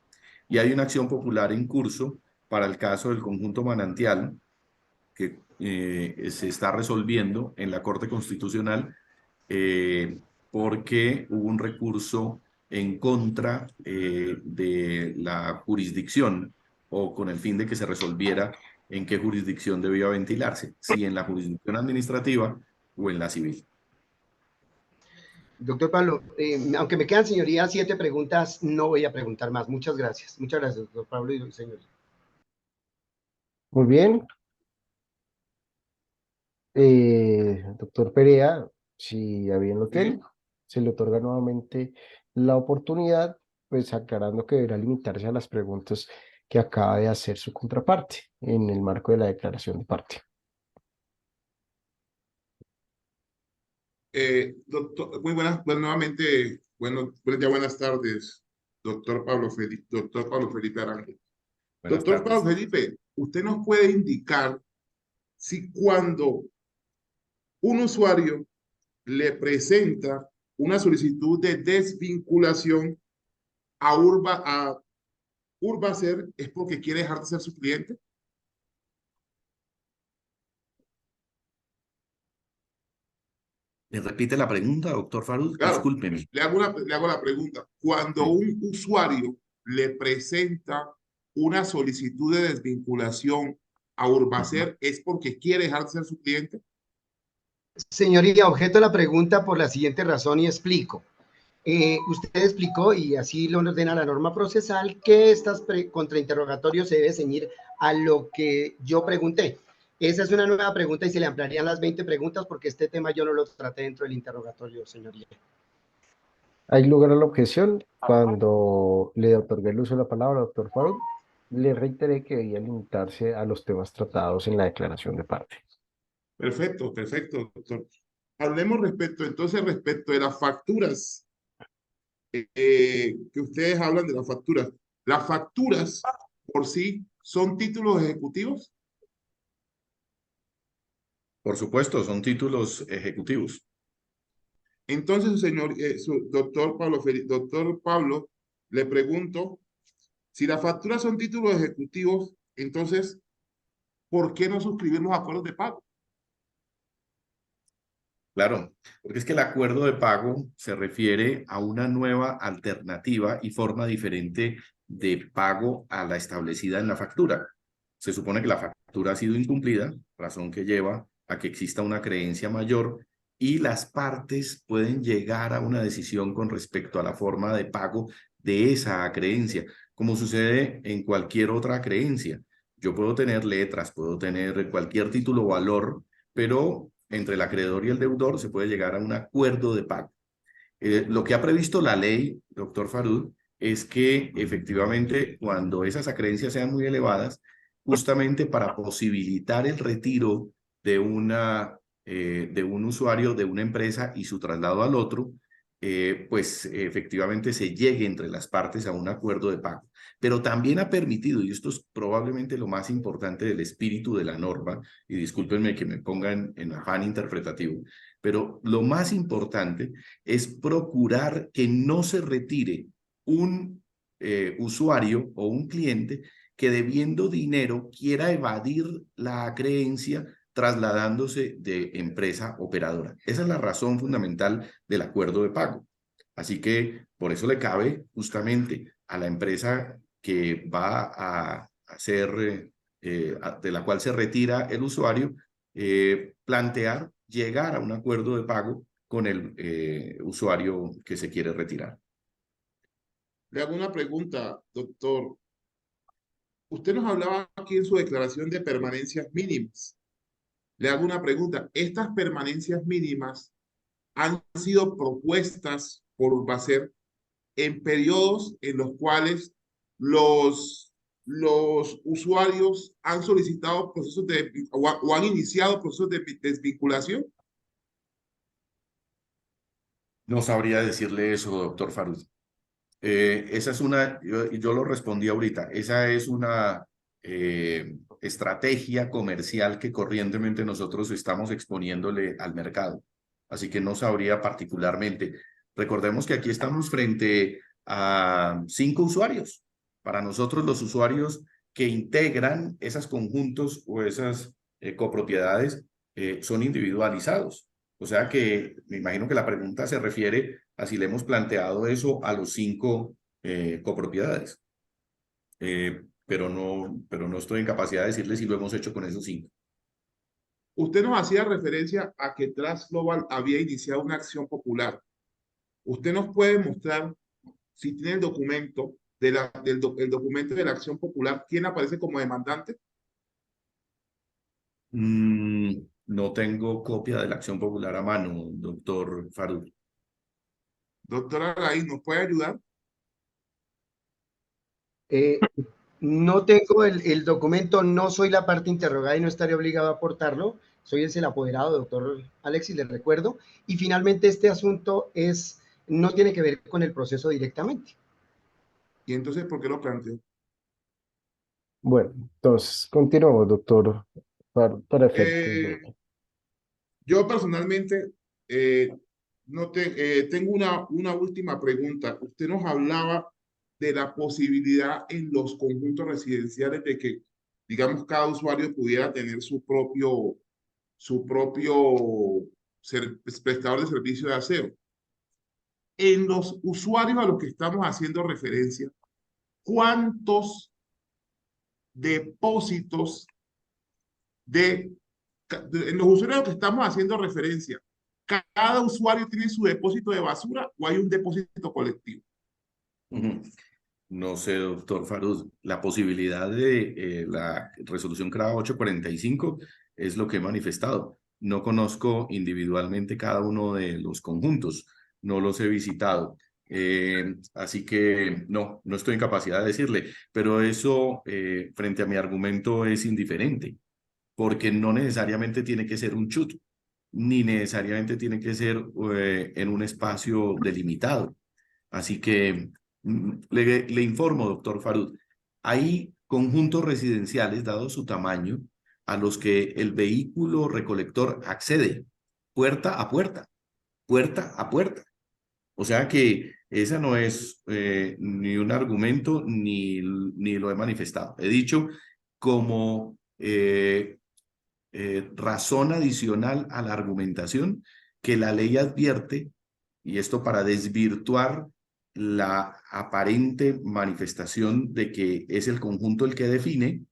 Y hay una acción popular en curso para el caso del conjunto Manantial, que se está resolviendo en la Corte Constitucional porque hubo un recurso en contra de la jurisdicción o con el fin de que se resolviera en qué jurisdicción debía ventilarse, si en la jurisdicción administrativa o en la civil. Doctor Pablo, aunque me quedan, señoría, 7 preguntas, no voy a preguntar más. Muchas gracias. Muchas gracias, doctor Pablo y señoría. Muy bien. Doctor Perea, si a bien lo tiene, se le otorga nuevamente la oportunidad, pues aclarando que deberá limitarse a las preguntas que acaba de hacer su contraparte en el marco de la declaración de parte. Doctor, muy buenas, nuevamente, buenas tardes, doctor Pablo Felipe Arango. Buenas Doctor tardes. Pablo Felipe, ¿usted nos puede indicar si cuando un usuario le presenta una solicitud de desvinculación a Urbacer es porque quiere dejar de ser su cliente? ¿Me repite la pregunta, doctor Farud? Claro, Discúlpeme. le hago la pregunta. Cuando Sí. un usuario le presenta una solicitud de desvinculación a Urbacer, ¿es porque quiere dejar de ser su cliente? Señoría, objeto la pregunta por la siguiente razón y explico. Usted explicó, y así lo ordena la norma procesal, que estas contrainterrogatorios se debe ceñir a lo que yo pregunté. Esa es una nueva pregunta y se le ampliarían las 20 preguntas porque este tema yo no lo traté dentro del interrogatorio, señoría. Hay lugar a la objeción. Cuando le otorgué el uso de la palabra, doctor Faruk, le reiteré que debía limitarse a los temas tratados en la declaración de parte. Perfecto, perfecto, doctor. Hablemos respecto de las facturas, que ustedes hablan de las facturas. ¿Las facturas por sí son títulos ejecutivos? Por supuesto, son títulos ejecutivos. Entonces, doctor Pablo, le pregunto, si las facturas son títulos ejecutivos, entonces, ¿por qué no suscribir los acuerdos de pago? Claro, porque es que el acuerdo de pago se refiere a una nueva alternativa y forma diferente de pago a la establecida en la factura. Se supone que la factura ha sido incumplida, razón que lleva a que exista una creencia mayor y las partes pueden llegar a una decisión con respecto a la forma de pago de esa creencia, como sucede en cualquier otra creencia. Yo puedo tener letras, puedo tener cualquier título o valor, pero entre el acreedor y el deudor se puede llegar a un acuerdo de pago. Lo que ha previsto la ley, doctor Farud, es que efectivamente cuando esas acreencias sean muy elevadas, justamente para posibilitar el retiro de, de un usuario de una empresa y su traslado al otro, pues efectivamente se llegue entre las partes a un acuerdo de pago. Pero también ha permitido, y esto es probablemente lo más importante del espíritu de la norma, y discúlpenme que me pongan en afán interpretativo, pero lo más importante es procurar que no se retire un usuario o un cliente que debiendo dinero quiera evadir la creencia trasladándose de empresa operadora. Esa es la razón fundamental del acuerdo de pago. Así que por eso le cabe justamente a la empresa que va a hacer, de la cual se retira el usuario, plantear llegar a un acuerdo de pago con el usuario que se quiere retirar. Le hago una pregunta, doctor. Usted nos hablaba aquí en su declaración de permanencias mínimas. Le hago una pregunta. ¿Estas permanencias mínimas han sido propuestas por Urbacer en periodos en los cuales los usuarios han solicitado procesos o han iniciado procesos de desvinculación? No sabría decirle eso, doctor Farud. Esa es una, yo lo respondí ahorita, esa es una estrategia comercial que corrientemente nosotros estamos exponiéndole al mercado. Así que no sabría particularmente. Recordemos que aquí estamos frente a 5 usuarios. Para nosotros los usuarios que integran esos conjuntos o esas copropiedades son individualizados. O sea que me imagino que la pregunta se refiere a si le hemos planteado eso a los 5 copropiedades. Pero no estoy en capacidad de decirle si lo hemos hecho con esos 5. Usted nos hacía referencia a que Trust Global había iniciado una acción popular. ¿Usted nos puede mostrar, si tiene el documento, el documento de la acción popular, quién aparece como demandante? No tengo copia de la acción popular a mano, doctor Farud. Doctora Alain, ¿nos puede ayudar? No tengo el documento, no soy la parte interrogada y no estaré obligado a aportarlo. Soy el apoderado, doctor Alexis, le recuerdo. Y finalmente este asunto no tiene que ver con el proceso directamente. ¿Y entonces por qué lo planteo? Bueno, entonces continuamos, doctor, para efectos Eh, yo personalmente tengo una última pregunta. Usted nos hablaba de la posibilidad en los conjuntos residenciales de que, digamos, cada usuario pudiera tener su propio prestador de servicio de aseo. En los usuarios a los que estamos haciendo referencia, ¿cuántos depósitos en los usuarios a los que estamos haciendo referencia, cada usuario tiene su depósito de basura o hay un depósito colectivo? No sé, doctor Farud, la posibilidad de la resolución CRA 845 es lo que he manifestado. No conozco individualmente cada uno de los conjuntos, no los he visitado. Así que no estoy en capacidad de decirle, pero eso frente a mi argumento es indiferente, porque no necesariamente tiene que ser un chut, ni necesariamente tiene que ser en un espacio delimitado. Así que le informo, doctor Farud, hay conjuntos residenciales, dado su tamaño, a los que el vehículo recolector accede puerta a puerta, puerta a puerta. O sea que esa no es ni un argumento ni lo he manifestado. He dicho como razón adicional a la argumentación que la ley advierte, y esto para desvirtuar la aparente manifestación de que es el conjunto el que define,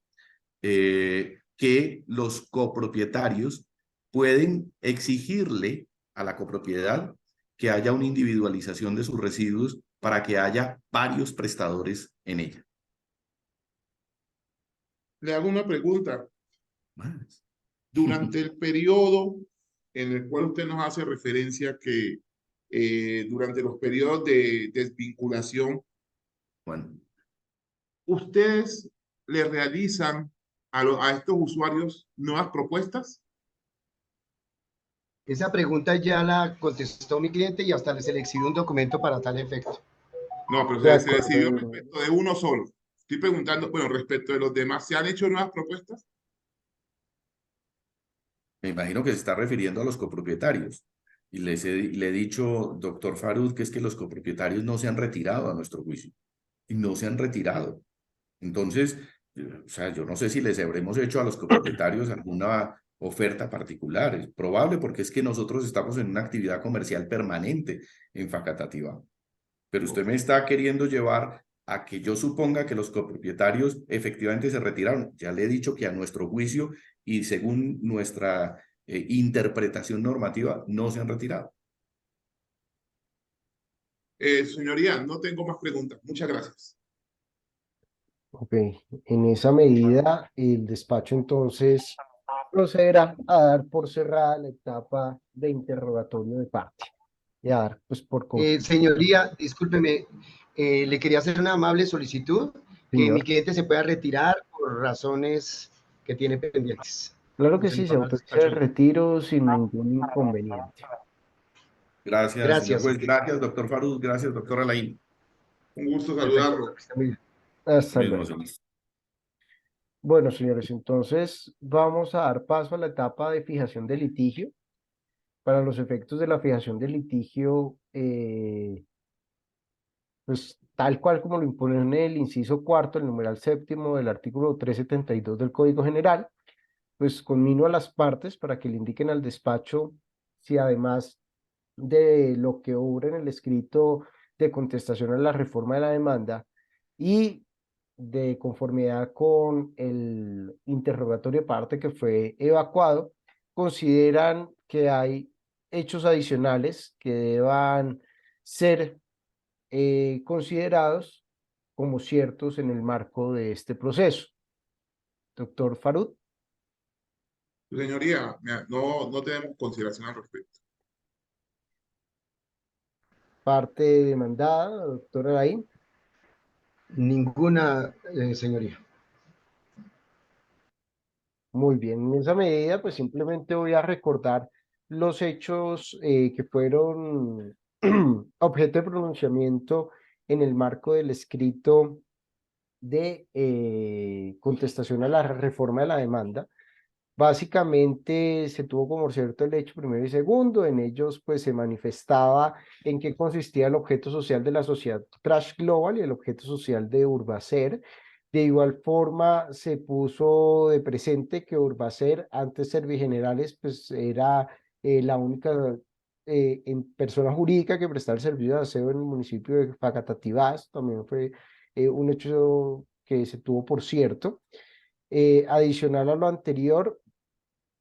que los copropietarios pueden exigirle a la copropiedad que haya una individualización de sus residuos para que haya varios prestadores en ella. Le hago una pregunta. Más. Durante el periodo en el cual usted nos hace referencia que durante los periodos de desvinculación, Bueno, ¿ustedes le realizan a estos usuarios nuevas propuestas? Esa pregunta ya la contestó mi cliente y hasta se le exhibió un documento para tal efecto. No, pero De se decidió acuerdo. respecto de uno solo. Estoy preguntando, bueno, respecto de los demás, ¿se han hecho nuevas propuestas? me imagino que se está refiriendo a los copropietarios. Y le he dicho, doctor Farud, que es que los copropietarios no se han retirado a nuestro juicio. Y no se han retirado. Entonces, o sea, yo no sé si les habremos hecho a los copropietarios alguna oferta particular. Es probable porque es que nosotros estamos en una actividad comercial permanente en Facatativá. Pero usted me está queriendo llevar a que yo suponga que los copropietarios efectivamente se retiraron. Ya le he dicho que a nuestro juicio y según nuestra interpretación normativa no se han retirado. Señoría, no tengo más preguntas. Muchas gracias. Ok, en esa medida el despacho entonces procederá a dar por cerrada la etapa de interrogatorio de parte y a dar pues por concluido. Señoría, discúlpeme, le quería hacer una amable solicitud que mi Señor, cliente se pueda retirar por razones que tiene pendientes. claro que Vamos a sí, se informar al autoriza el despacho. retiro sin ningún inconveniente. Gracias, señor Gracias. juez. Gracias, doctor Farud. Gracias, doctor Alain. Un gusto Perfecto. saludarlo. Está muy bien. Hasta Mismo, luego. señor. Bueno, señores, entonces vamos a dar paso a la etapa de fijación de litigio. Para los efectos de la fijación de litigio, pues tal cual como lo impone en el inciso cuarto, el numeral séptimo del artículo 372 del Código General, pues conmino a las partes para que le indiquen al despacho si además de lo que obra en el escrito de contestación a la reforma de la demanda y de conformidad con el interrogatorio de parte que fue evacuado, consideran que hay hechos adicionales que deban ser considerados como ciertos en el marco de este proceso. Doctor Farud, Señoría, no tenemos consideración al respecto. parte demandada, doctor Alain. Ninguna, señoría. Muy bien, en esa medida, pues simplemente voy a recordar los hechos que fueron objeto de pronunciamiento en el marco del escrito de contestación a la reforma de la demanda. Básicamente se tuvo como cierto el hecho primero y segundo, en ellos pues se manifestaba en qué consistía el objeto social de la sociedad Trash Global y el objeto social de Urbacer. De igual forma se puso de presente que Urbacer, antes Servigenerales, pues era la única persona jurídica que prestaba el servicio de aseo en el municipio de Facatativá. También fue un hecho que se tuvo por cierto. Adicional a lo anterior,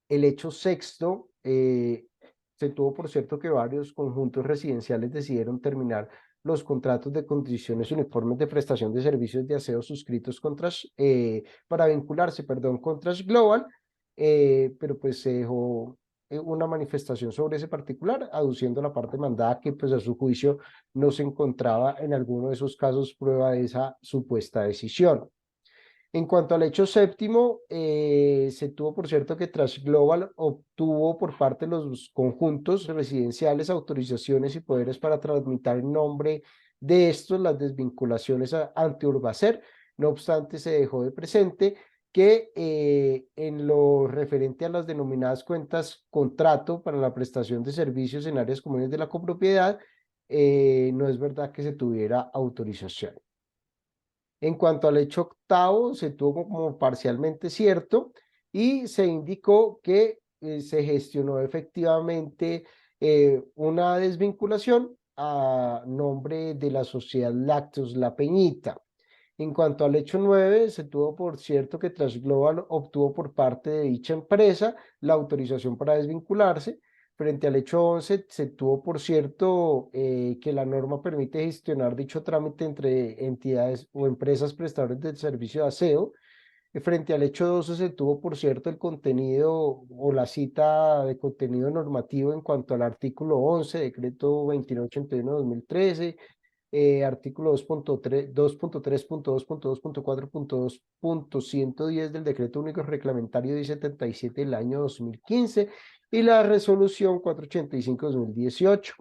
el hecho sexto, se tuvo por cierto que varios conjuntos residenciales decidieron terminar los contratos de condiciones uniformes de prestación de servicios de aseo suscritos para vincularse, perdón, con Trash Global, pero pues se dejó una manifestación sobre ese particular, aduciendo la parte mandada que pues a su juicio no se encontraba en alguno de esos casos prueba de esa supuesta decisión. En cuanto al hecho séptimo, se tuvo por cierto que Trash Global obtuvo por parte de los conjuntos residenciales autorizaciones y poderes para tramitar en nombre de estos las desvinculaciones ante Urbacer. No obstante, se dejó de presente que en lo referente a las denominadas cuentas contrato para la prestación de servicios en áreas comunes de la copropiedad, no es verdad que se tuviera autorización. En cuanto al hecho octavo, se tuvo como parcialmente cierto y se indicó que se gestionó efectivamente una desvinculación a nombre de la sociedad Lácteos La Peñita. En cuanto al hecho 9, se tuvo por cierto que Trash Global obtuvo por parte de dicha empresa la autorización para desvincularse. Frente al hecho 11, se tuvo por cierto que la norma permite gestionar dicho trámite entre entidades o empresas prestadoras del servicio de aseo. Frente al hecho 12 se tuvo, por cierto, el contenido o la cita de contenido normativo en cuanto al artículo 11, decreto 2981-2013, artículo 2.3, 2.3.2.2.4.2.110 del decreto único reglamentario 1077 del año 2015 y la resolución 485-2018.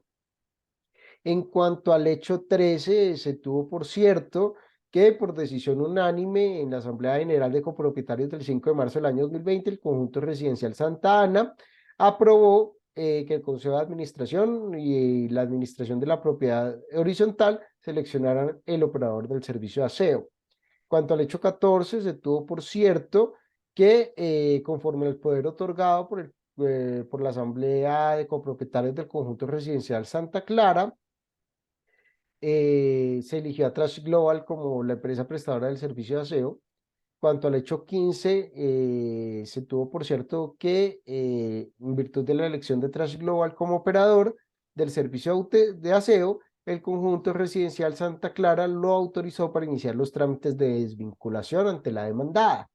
En cuanto al hecho 13, se tuvo por cierto que por decisión unánime en la Asamblea General de Copropietarios del 5 de marzo del año 2020, el conjunto residencial Santa Ana aprobó que el Consejo de Administración y la Administración de la Propiedad Horizontal seleccionaran el operador del servicio de aseo. Cuanto al hecho 14, se tuvo por cierto que conforme al poder otorgado por la Asamblea de Copropietarios del conjunto residencial Santa Clara, se eligió a Trash Global como la empresa prestadora del servicio de aseo. Cuanto al hecho 15, se tuvo por cierto que en virtud de la elección de Trash Global como operador del servicio de aseo, el conjunto residencial Santa Clara lo autorizó para iniciar los trámites de desvinculación ante la demandada.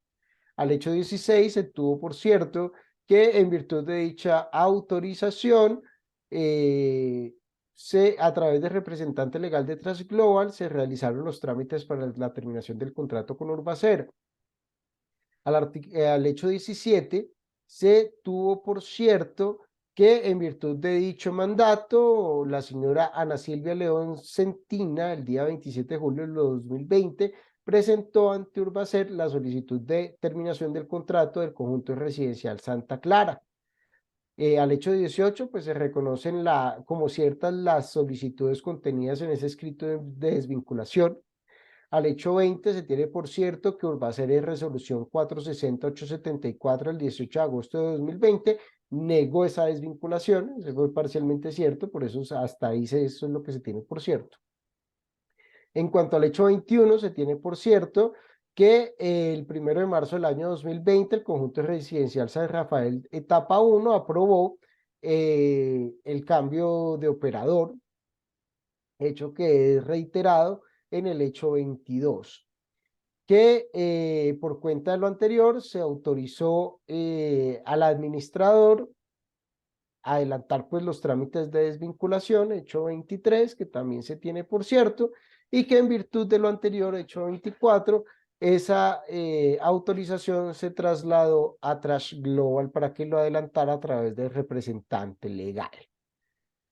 Al hecho 16, se tuvo por cierto que en virtud de dicha autorización, a través del representante legal de Trash Global, se realizaron los trámites para la terminación del contrato con Urbacer. Al hecho 17, se tuvo por cierto que en virtud de dicho mandato, la señora Ana Silvia León Centina, el día 27 de julio de 2020, presentó ante Urbacer la solicitud de terminación del contrato del conjunto residencial Santa Clara. Al hecho 18, pues se reconocen como ciertas las solicitudes contenidas en ese escrito de desvinculación. Al hecho 20, se tiene por cierto que Urbacer en resolución 460-874 el 18 de agosto de 2020 negó esa desvinculación. Eso fue parcialmente cierto, por eso hasta ahí eso es lo que se tiene por cierto. En cuanto al hecho 21, se tiene por cierto que el 1 de marzo del año 2020 el conjunto residencial San Rafael etapa 1 aprobó el cambio de operador, hecho que es reiterado en el hecho 22, que por cuenta de lo anterior se autorizó al administrador adelantar pues los trámites de desvinculación, hecho 23, que también se tiene por cierto, y que en virtud de lo anterior, hecho 24, esa autorización se trasladó a Trash Global para que lo adelantara a través del representante legal.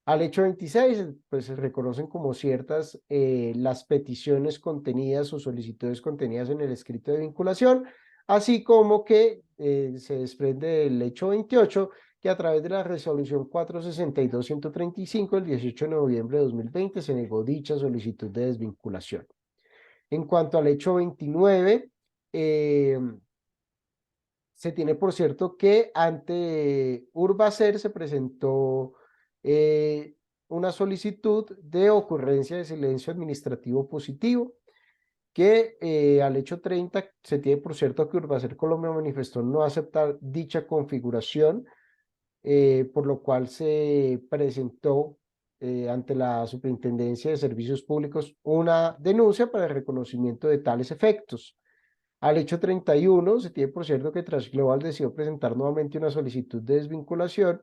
Al hecho 26, pues se reconocen como ciertas las peticiones contenidas o solicitudes contenidas en el escrito de vinculación, así como que se desprende del hecho 28, que a través de la resolución 462-135, el 18 de noviembre de 2020, se negó dicha solicitud de desvinculación. En cuanto al hecho 29, se tiene por cierto que ante Urbacer se presentó una solicitud de ocurrencia de silencio administrativo positivo, que al hecho 30 se tiene por cierto que Urbacer Colombia manifestó no aceptar dicha configuración, por lo cual se presentó ante la Superintendencia de Servicios Públicos una denuncia para el reconocimiento de tales efectos. Al hecho 31, se tiene por cierto que Trash Global decidió presentar nuevamente una solicitud de desvinculación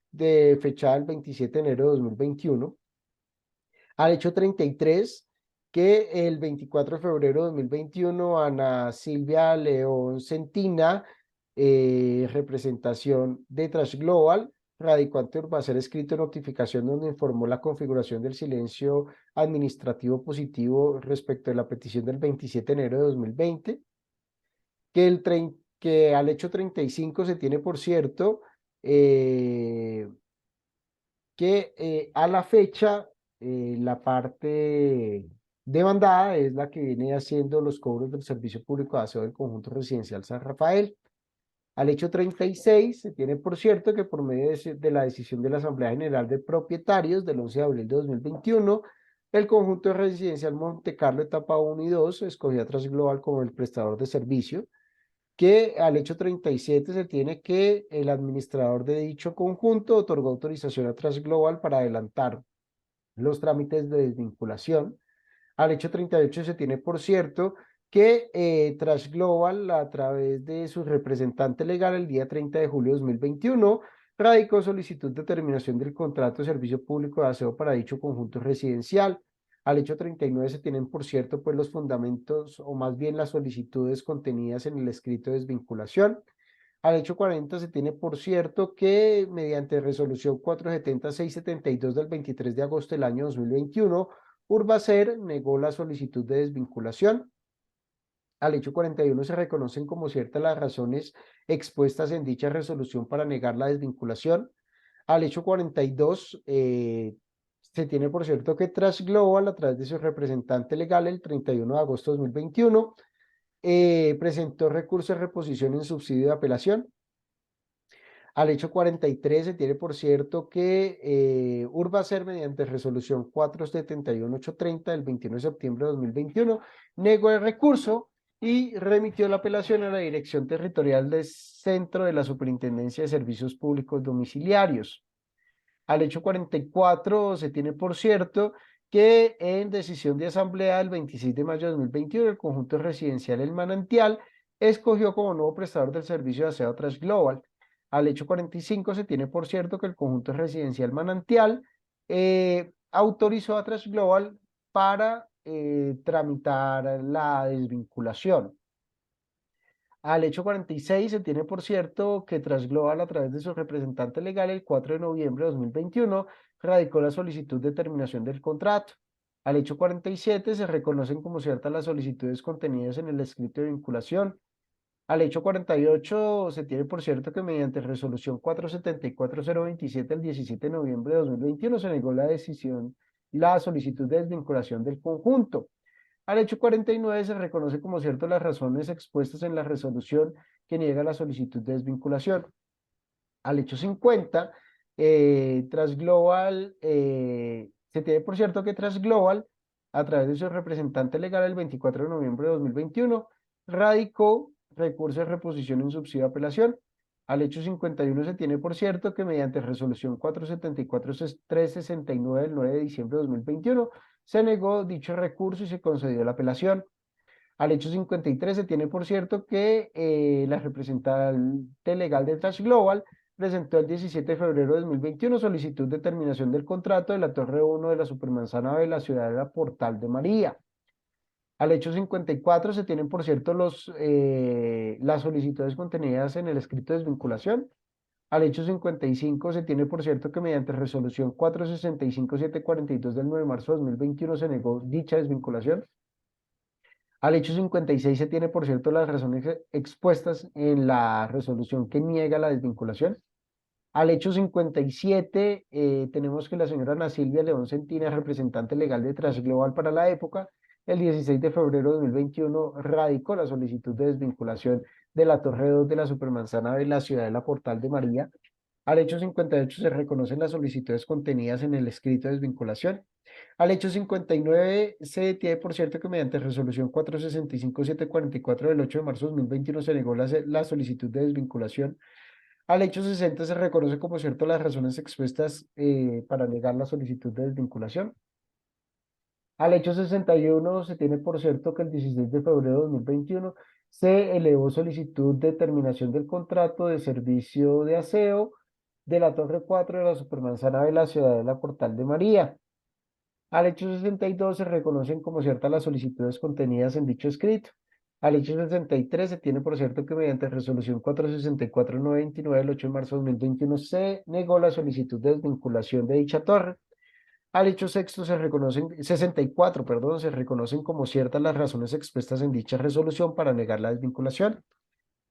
de fecha del 27 de enero de 2021. Al hecho 33, que el 24 de febrero de 2021, Ana Silvia León Centina, representación de Trash Global, radicó ante Urbacer escrito de notificación donde informó la configuración del silencio administrativo positivo respecto de la petición del 27 de enero de 2020. Que al hecho 35 se tiene por cierto que a la fecha la parte demandada es la que viene haciendo los cobros del servicio público de aseo del conjunto residencial San Rafael. Al hecho 36 se tiene por cierto que por medio de la decisión de la Asamblea General de Propietarios del 11 de abril de 2021, el conjunto residencial Monte Carlo etapa 1 y 2 escogió a Transglobal como el prestador de servicio, que al hecho 37 se tiene que el administrador de dicho conjunto otorgó autorización a Transglobal para adelantar los trámites de desvinculación. Al hecho 38 se tiene por cierto que Trash Global, a través de su representante legal, el día 30 de julio de 2021, radicó solicitud de terminación del contrato de servicio público de aseo para dicho conjunto residencial. Al hecho 39 se tienen por cierto pues los fundamentos o más bien las solicitudes contenidas en el escrito de desvinculación. Al hecho 40 se tiene por cierto que mediante resolución 470-672 del 23 de agosto del año 2021, Urbacer negó la solicitud de desvinculación. Al hecho 41 se reconocen como ciertas las razones expuestas en dicha resolución para negar la desvinculación. Al hecho 42 se tiene por cierto que Trash Global, a través de su representante legal, el 31 de agosto de 2021, presentó recurso de reposición en subsidio de apelación. Al hecho 43 se tiene por cierto que Urbacer, mediante resolución 471-830 del 21 de septiembre de 2021, negó el recurso y remitió la apelación a la Dirección Territorial del Centro de la Superintendencia de Servicios Públicos Domiciliarios. Al hecho 44 se tiene por cierto que en decisión de asamblea del 26 de mayo de 2021, el conjunto residencial El Manantial escogió como nuevo prestador del servicio de aseo Trash Global. Al hecho 45 se tiene por cierto que el conjunto residencial Manantial autorizó a Trash Global para tramitar la desvinculación. Al hecho 46 se tiene por cierto que Transglobal, a través de su representante legal, el 4 de noviembre de 2021, radicó la solicitud de terminación del contrato. Al hecho 47 se reconocen como ciertas las solicitudes contenidas en el escrito de vinculación. Al hecho 48 se tiene por cierto que mediante resolución 474-027 el 17 de noviembre de 2021 se negó la solicitud de desvinculación del conjunto. Al hecho 49 se reconoce como cierto las razones expuestas en la resolución que niega la solicitud de desvinculación. Al hecho 50, Transglobal, se tiene por cierto que Transglobal, a través de su representante legal el 24 de noviembre de 2021, radicó recurso de reposición en subsidio de apelación. Al hecho 51 se tiene por cierto que mediante resolución 474-369 del 9 de diciembre de 2021, se negó dicho recurso y se concedió la apelación. Al hecho 53 se tiene por cierto que la representante legal de Trash Global presentó el 17 de febrero de 2021 solicitud de terminación del contrato de la Torre 1 de la Supermanzana de la Ciudadela Portal de María. Al hecho 54 se tienen por cierto las solicitudes contenidas en el escrito de desvinculación. Al hecho 55 se tiene por cierto que mediante resolución 465-742 del 9 de marzo de 2021 se negó dicha desvinculación. Al hecho 56 se tiene por cierto las razones expuestas en la resolución que niega la desvinculación. Al hecho 57 tenemos que la señora Ana Silvia León Centina, representante legal de Transglobal para la época, el 16 de febrero de 2021 radicó la solicitud de desvinculación de la Torre 2 de la Supermanzana de la Ciudadela Portal de María. Al hecho 58 se reconocen las solicitudes contenidas en el escrito de desvinculación. Al hecho 59 se tiene por cierto que mediante resolución 465-744 del 8 de marzo de 2021 se negó la solicitud de desvinculación. Al hecho 60 se reconoce como cierto las razones expuestas para negar la solicitud de desvinculación. Al hecho 61 se tiene por cierto que el 16 de febrero de 2021 se elevó solicitud de terminación del contrato de servicio de aseo de la Torre 4 de la Supermanzana de la Ciudadela Portal de María. Al hecho 62 se reconocen como ciertas las solicitudes contenidas en dicho escrito. Al hecho 63 se tiene por cierto que mediante resolución 464-929 del 8 de marzo de 2021 se negó la solicitud de desvinculación de dicha torre. Al hecho sexto 64, perdón, se reconocen como ciertas las razones expuestas en dicha resolución para negar la desvinculación.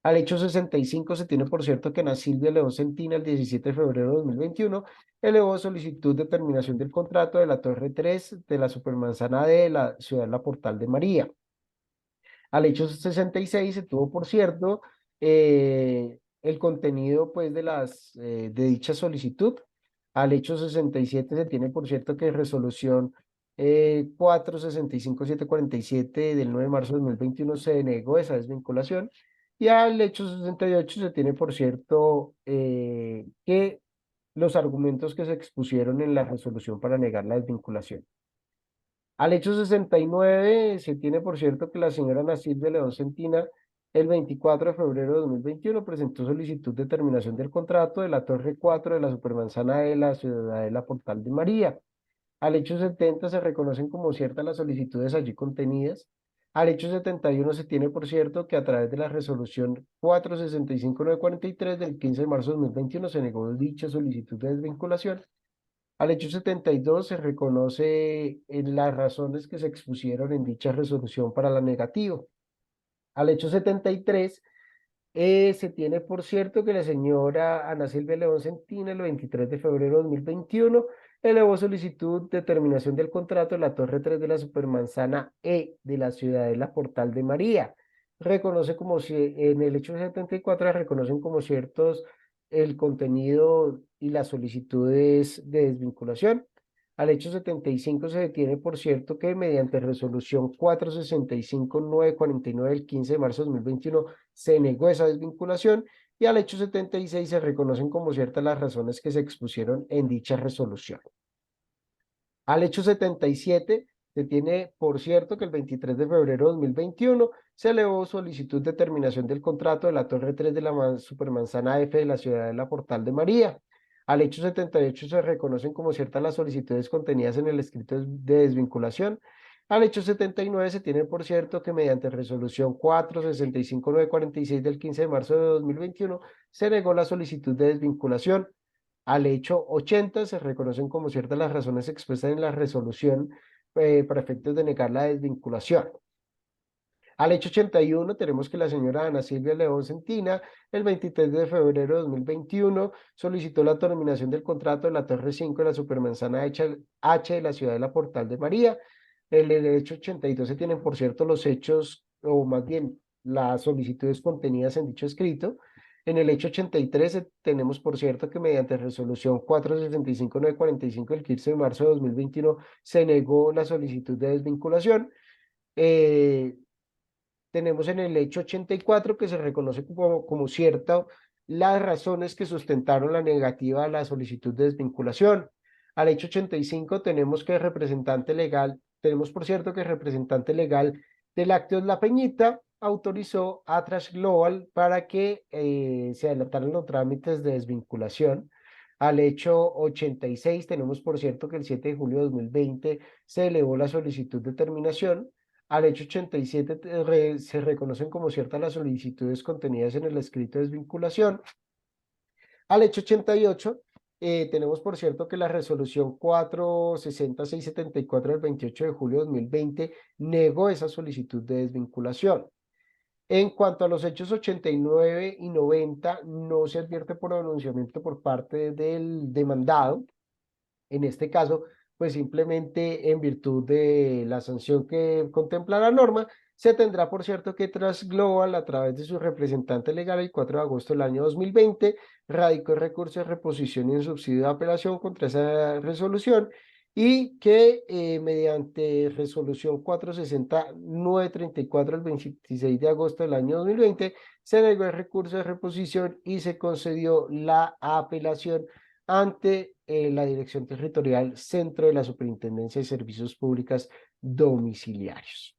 Al hecho 65 se tiene por cierto que Ana Silvia León Centina, el 17 de febrero de 2021, elevó solicitud de terminación del contrato de la Torre 3 de la Supermanzana de la Ciudad de la Portal de María. Al hecho 66 se tuvo por cierto el contenido pues de dicha solicitud. Al hecho 67 se tiene por cierto que resolución 465.747 del 9 de marzo de 2021 se denegó esa desvinculación. Y al hecho 68 se tiene por cierto que los argumentos que se expusieron en la resolución para negar la desvinculación. Al hecho 69 se tiene por cierto que la señora Ana Silvia León Centina el 24 de febrero de 2021 presentó solicitud de terminación del contrato de la Torre 4 de la Supermanzana de la Ciudadela Portal de María. Al hecho 70 se reconocen como ciertas las solicitudes allí contenidas. Al hecho 71 se tiene por cierto que a través de la resolución 465.943 del 15 de marzo de 2021 se negó dicha solicitud de desvinculación. Al hecho 72 se reconoce en las razones que se expusieron en dicha resolución para la negativa. Al hecho 73 se tiene por cierto que la señora Ana Silvia León Centina el 23 de febrero de 2021 elevó solicitud de terminación del contrato de la Torre 3 de la Supermanzana E de la Ciudadela Portal de María. Reconoce como si en el hecho 74 reconocen como ciertos el contenido y las solicitudes de desvinculación. Al hecho 75 se detiene, por cierto, que mediante resolución 465.949 del 15 de marzo de 2021 se negó esa desvinculación y al hecho 76 se reconocen como ciertas las razones que se expusieron en dicha resolución. Al hecho 77 se tiene, por cierto, que el 23 de febrero de 2021 se elevó solicitud de terminación del contrato de la Torre 3 de la Supermanzana F de la Ciudadela Portal de María. Al hecho 78 se reconocen como ciertas las solicitudes contenidas en el escrito de desvinculación. Al hecho 79 se tiene, por cierto, que mediante resolución 465.946 del 15 de marzo de 2021 se negó la solicitud de desvinculación. Al hecho 80 se reconocen como ciertas las razones expresas en la resolución para efectos de negar la desvinculación. Al hecho 81 tenemos que la señora Ana Silvia León Centina, el 23 de febrero de 2021, solicitó la terminación del contrato de la Torre 5 de la Supermanzana H de la ciudad de la Portal de María. En el hecho 82 se tienen, por cierto, los hechos, o más bien las solicitudes contenidas en dicho escrito. En el hecho 83 tenemos, por cierto, que mediante resolución 465.945 del 15 de marzo de 2021 se negó la solicitud de desvinculación. Eh, Tenemos en el hecho 84 que se reconoce como cierta las razones que sustentaron la negativa a la solicitud de desvinculación. Al hecho 85 tenemos que el representante legal, tenemos por cierto que el representante legal del Lácteos La Peñita autorizó a Trash Global para que se adelantaran los trámites de desvinculación. Al hecho 86 tenemos por cierto que el 7 de julio de 2020 se elevó la solicitud de terminación. Al hecho 87 se reconocen como ciertas las solicitudes contenidas en el escrito de desvinculación. Al hecho 88 tenemos por cierto que la resolución 46674 del 28 de julio de 2020 negó esa solicitud de desvinculación. En cuanto a los hechos 89 y 90, no se advierte por pronunciamiento por parte del demandado. En este caso, pues simplemente en virtud de la sanción que contempla la norma, se tendrá por cierto que Transglobal, a través de su representante legal el 4 de agosto del año 2020, radicó el recurso de reposición y en subsidio de apelación contra esa resolución y que mediante resolución 460.934 el 26 de agosto del año 2020 se negó el recurso de reposición y se concedió la apelación ante la Dirección Territorial Centro de la Superintendencia de Servicios Públicos Domiciliarios.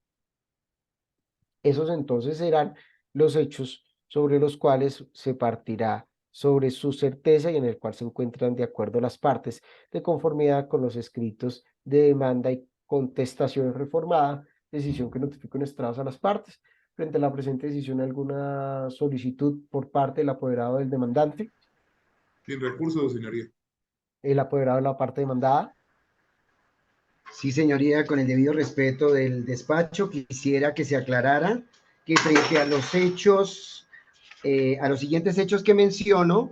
Esos entonces serán los hechos sobre los cuales se partirá sobre su certeza y en el cual se encuentran de acuerdo las partes de conformidad con los escritos de demanda y contestación reformada, decisión que notificó en estrados a las partes. Frente a la presente decisión, ¿alguna solicitud por parte del apoderado del demandante? Sin recurso, señoría. El apoderado de la parte demandada. Sí, señoría, con el debido respeto del despacho, quisiera que se aclarara que frente a los hechos, a los siguientes hechos que menciono,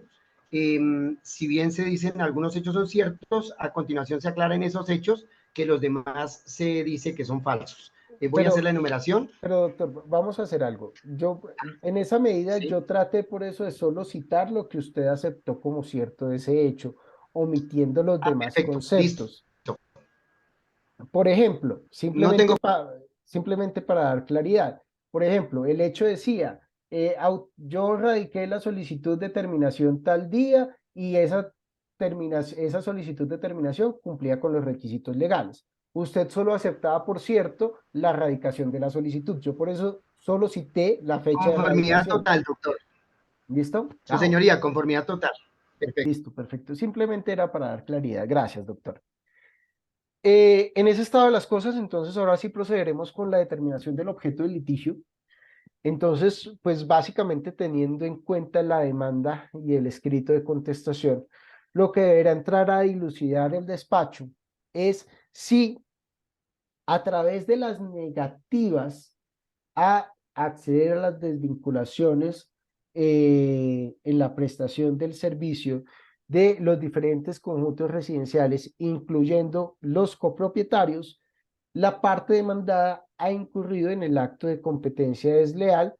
si bien se dicen algunos hechos son ciertos, a continuación se aclaran esos hechos que los demás se dice que son falsos. voy a hacer la enumeración. Pero doctor, vamos a hacer algo. Yo, en esa medida, Sí. yo traté por eso de solo citar lo que usted aceptó como cierto de ese hecho, omitiendo los demás Perfecto, listo. conceptos. Por ejemplo, No tengo simplemente para dar claridad. Por ejemplo, el hecho decía, yo radiqué la solicitud de terminación tal día y esa solicitud de terminación cumplía con los requisitos legales. Usted solo aceptaba, por cierto, la radicación de la solicitud. Yo por eso solo cité la fecha de conformidad radicación. total, doctor. ¿Listo? Su señoría, conformidad total. Perfecto. Listo, perfecto. Simplemente era para dar claridad. Gracias, doctor. En ese estado de las cosas, entonces ahora sí procederemos con la determinación del objeto del litigio. Entonces, pues básicamente teniendo en cuenta la demanda y el escrito de contestación, lo que deberá entrar a dilucidar el despacho es si a través de las negativas a acceder a las desvinculaciones en la prestación del servicio de los diferentes conjuntos residenciales, incluyendo los copropietarios, la parte demandada ha incurrido en el acto de competencia desleal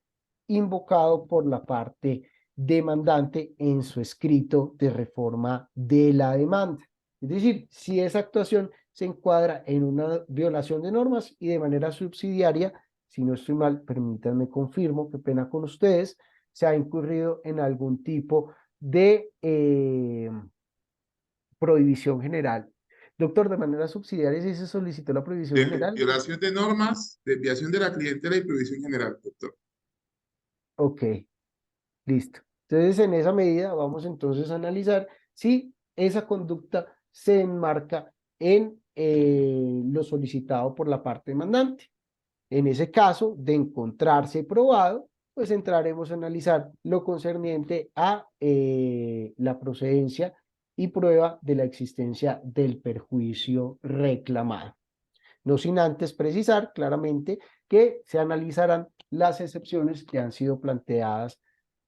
invocado por la parte demandante en su escrito de reforma de la demanda. Es decir, si esa actuación se encuadra en una violación de normas y de manera subsidiaria, si no estoy mal, permítanme confirmo, qué pena con ustedes, se ha incurrido en algún tipo de prohibición general. Doctor, de manera subsidiaria, si se solicitó la prohibición general. Violación de normas, desviación de la clientela y prohibición general, doctor. Ok, listo. Entonces, en esa medida, vamos entonces a analizar si esa conducta se enmarca en lo solicitado por la parte demandante. En ese caso, de encontrarse probado, pues entraremos a analizar lo concerniente a la procedencia y prueba de la existencia del perjuicio reclamado. No sin antes precisar claramente que se analizarán las excepciones que han sido planteadas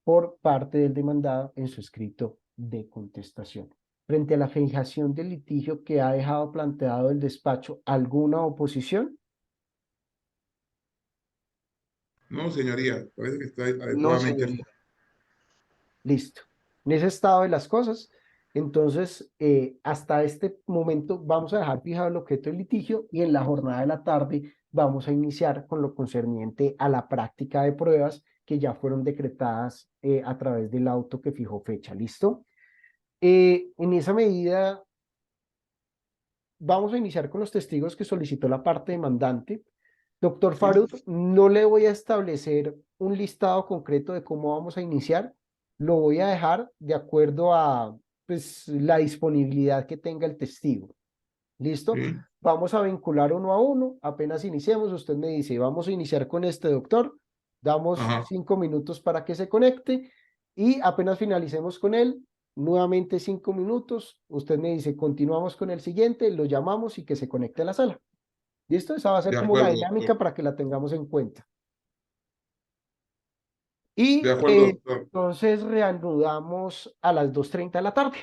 por parte del demandado en su escrito de contestación. Frente a la fijación del litigio que ha dejado planteado el despacho, ¿alguna oposición? No, señoría, parece que está No, adecuadamente. señoría. Listo. En ese estado de las cosas, entonces, hasta este momento vamos a dejar fijado el objeto del litigio y en la jornada de la tarde vamos a iniciar con lo concerniente a la práctica de pruebas que ya fueron decretadas a través del auto que fijó fecha. ¿Listo? En esa medida, vamos a iniciar con los testigos que solicitó la parte demandante. Doctor Faruk, no le voy a establecer un listado concreto de cómo vamos a iniciar, lo voy a dejar de acuerdo a pues, la disponibilidad que tenga el testigo. ¿Listo? Sí. Vamos a vincular uno a uno, apenas iniciemos, usted me dice, vamos a iniciar con este doctor, damos Ajá. 5 minutos para que se conecte y apenas finalicemos con él, nuevamente 5 minutos, usted me dice, continuamos con el siguiente, lo llamamos y que se conecte a la sala. ¿Listo? Esa va a ser De como la acuerdo, dinámica doctor. para que la tengamos en cuenta. Y De acuerdo, doctor. entonces reanudamos a las 2:30 de la tarde.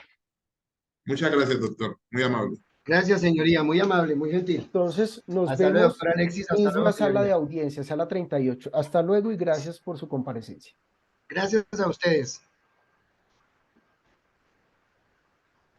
Muchas gracias, doctor. Muy amable. Gracias, señoría. Muy amable, muy gentil. Entonces nos Hasta luego, vemos doctor Alexis. Hasta luego, misma sala de señoría. audiencia, sala 38. Hasta luego y gracias por su comparecencia. Gracias a ustedes.